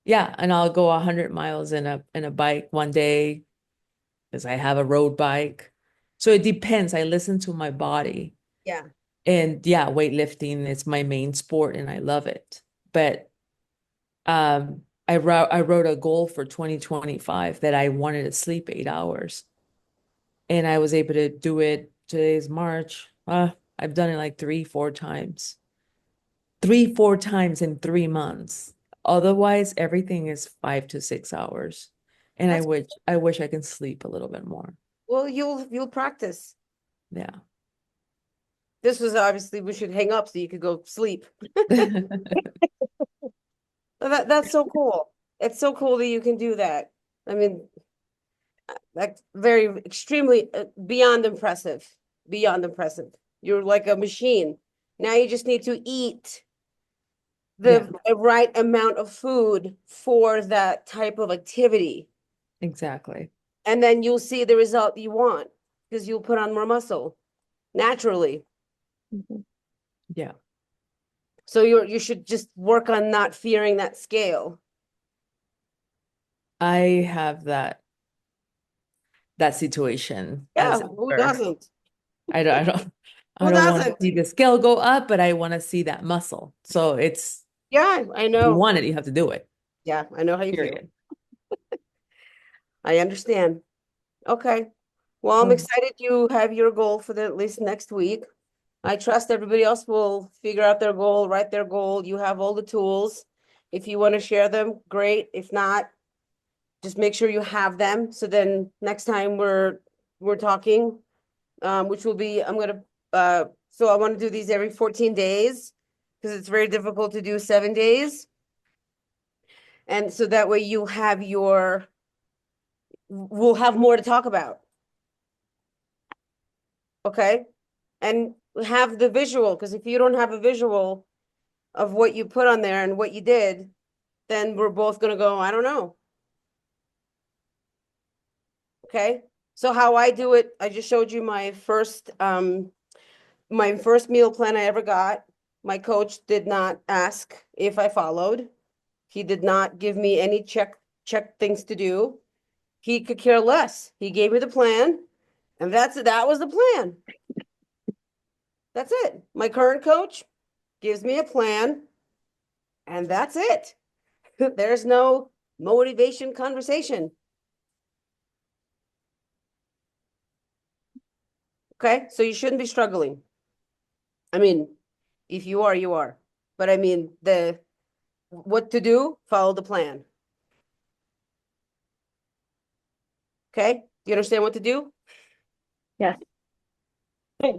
Speaker 7: Yeah, and I'll go 100 miles in a bike one day because I have a road bike. So it depends. I listen to my body.
Speaker 1: Yeah.
Speaker 7: And yeah, weightlifting is my main sport and I love it. But I wrote a goal for 2025 that I wanted to sleep 8 hours. And I was able to do it. Today's March. I've done it like 3, 4 times. 3, 4 times in 3 months. Otherwise, everything is 5 to 6 hours. And I
Speaker 1: That's
Speaker 7: wish I can sleep a little bit more.
Speaker 1: well, you'll practice.
Speaker 7: Yeah.
Speaker 1: This was obviously we should hang up so you could go sleep. That's so cool. It's so cool that you can do that. I mean, that's very extremely beyond impressive. Beyond impressive. You're like a machine. Now you just need to eat
Speaker 7: Yeah,
Speaker 1: the right amount of food for that type of activity.
Speaker 7: exactly.
Speaker 1: And then you'll see the result you want because you'll put on more muscle naturally.
Speaker 2: Mhm.
Speaker 7: Yeah.
Speaker 1: So you should just work on not fearing that scale.
Speaker 7: I have that situation
Speaker 1: Yeah,
Speaker 7: as
Speaker 1: who
Speaker 7: her.
Speaker 1: doesn't?
Speaker 7: I
Speaker 1: Who
Speaker 7: don't want to
Speaker 1: doesn't?
Speaker 7: see the scale go up, but I want to see that muscle. So it's
Speaker 1: Yeah, I
Speaker 7: if you
Speaker 1: know.
Speaker 7: want it, you have to do it.
Speaker 1: Yeah, I know how you feel.
Speaker 7: Period.
Speaker 1: I understand. Okay. Well, I'm excited you have your goal for the at least next week. I trust everybody else will figure out their goal, write their goal. You have all the tools. If you want to share them, great. If not, just make sure you have them. So then next time we're talking, which will be so I want to do these every 14 days because it's very difficult to do 7 days. And so that way we'll have more to talk about. Okay? And have the visual, because if you don't have a visual of what you put on there and what you did, then we're both gonna go, I don't know. Okay? So how I do it, I just showed you my first meal plan I ever got. My coach did not ask if I followed. He did not give me any check things to do. He could care less. He gave me the plan, and that was the plan. That's it. My current coach gives me a plan, and that's it. There's no motivation conversation. Okay, so you shouldn't be struggling. I mean, if you are, you are. But I mean, what to do, follow the plan. Okay, you understand what to do?
Speaker 2: Yes.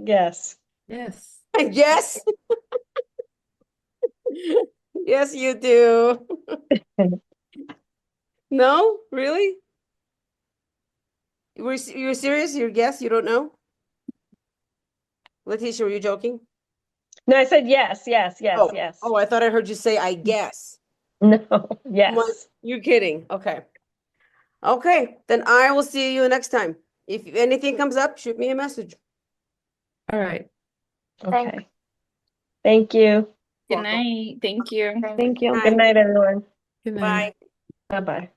Speaker 6: Yes.
Speaker 7: Yes.
Speaker 1: Yes. Yes, you do. No, really? You were serious? You yes, you don't know? Letitia, were you joking?
Speaker 6: No, I said yes, yes, yes,
Speaker 1: Oh,
Speaker 6: yes.
Speaker 1: oh, I thought I heard you say I guess.
Speaker 6: No,
Speaker 1: I'm like,
Speaker 6: yes.
Speaker 1: you're kidding. Okay. Okay, then I will see you next time. If anything comes up, shoot me a message.
Speaker 7: All right.
Speaker 6: Okay. Thank you.
Speaker 5: Good
Speaker 1: Welcome.
Speaker 5: night. Thank you.
Speaker 2: Thank you.
Speaker 6: Good night, everyone.
Speaker 7: Good night.
Speaker 1: Bye.
Speaker 6: Bye-bye.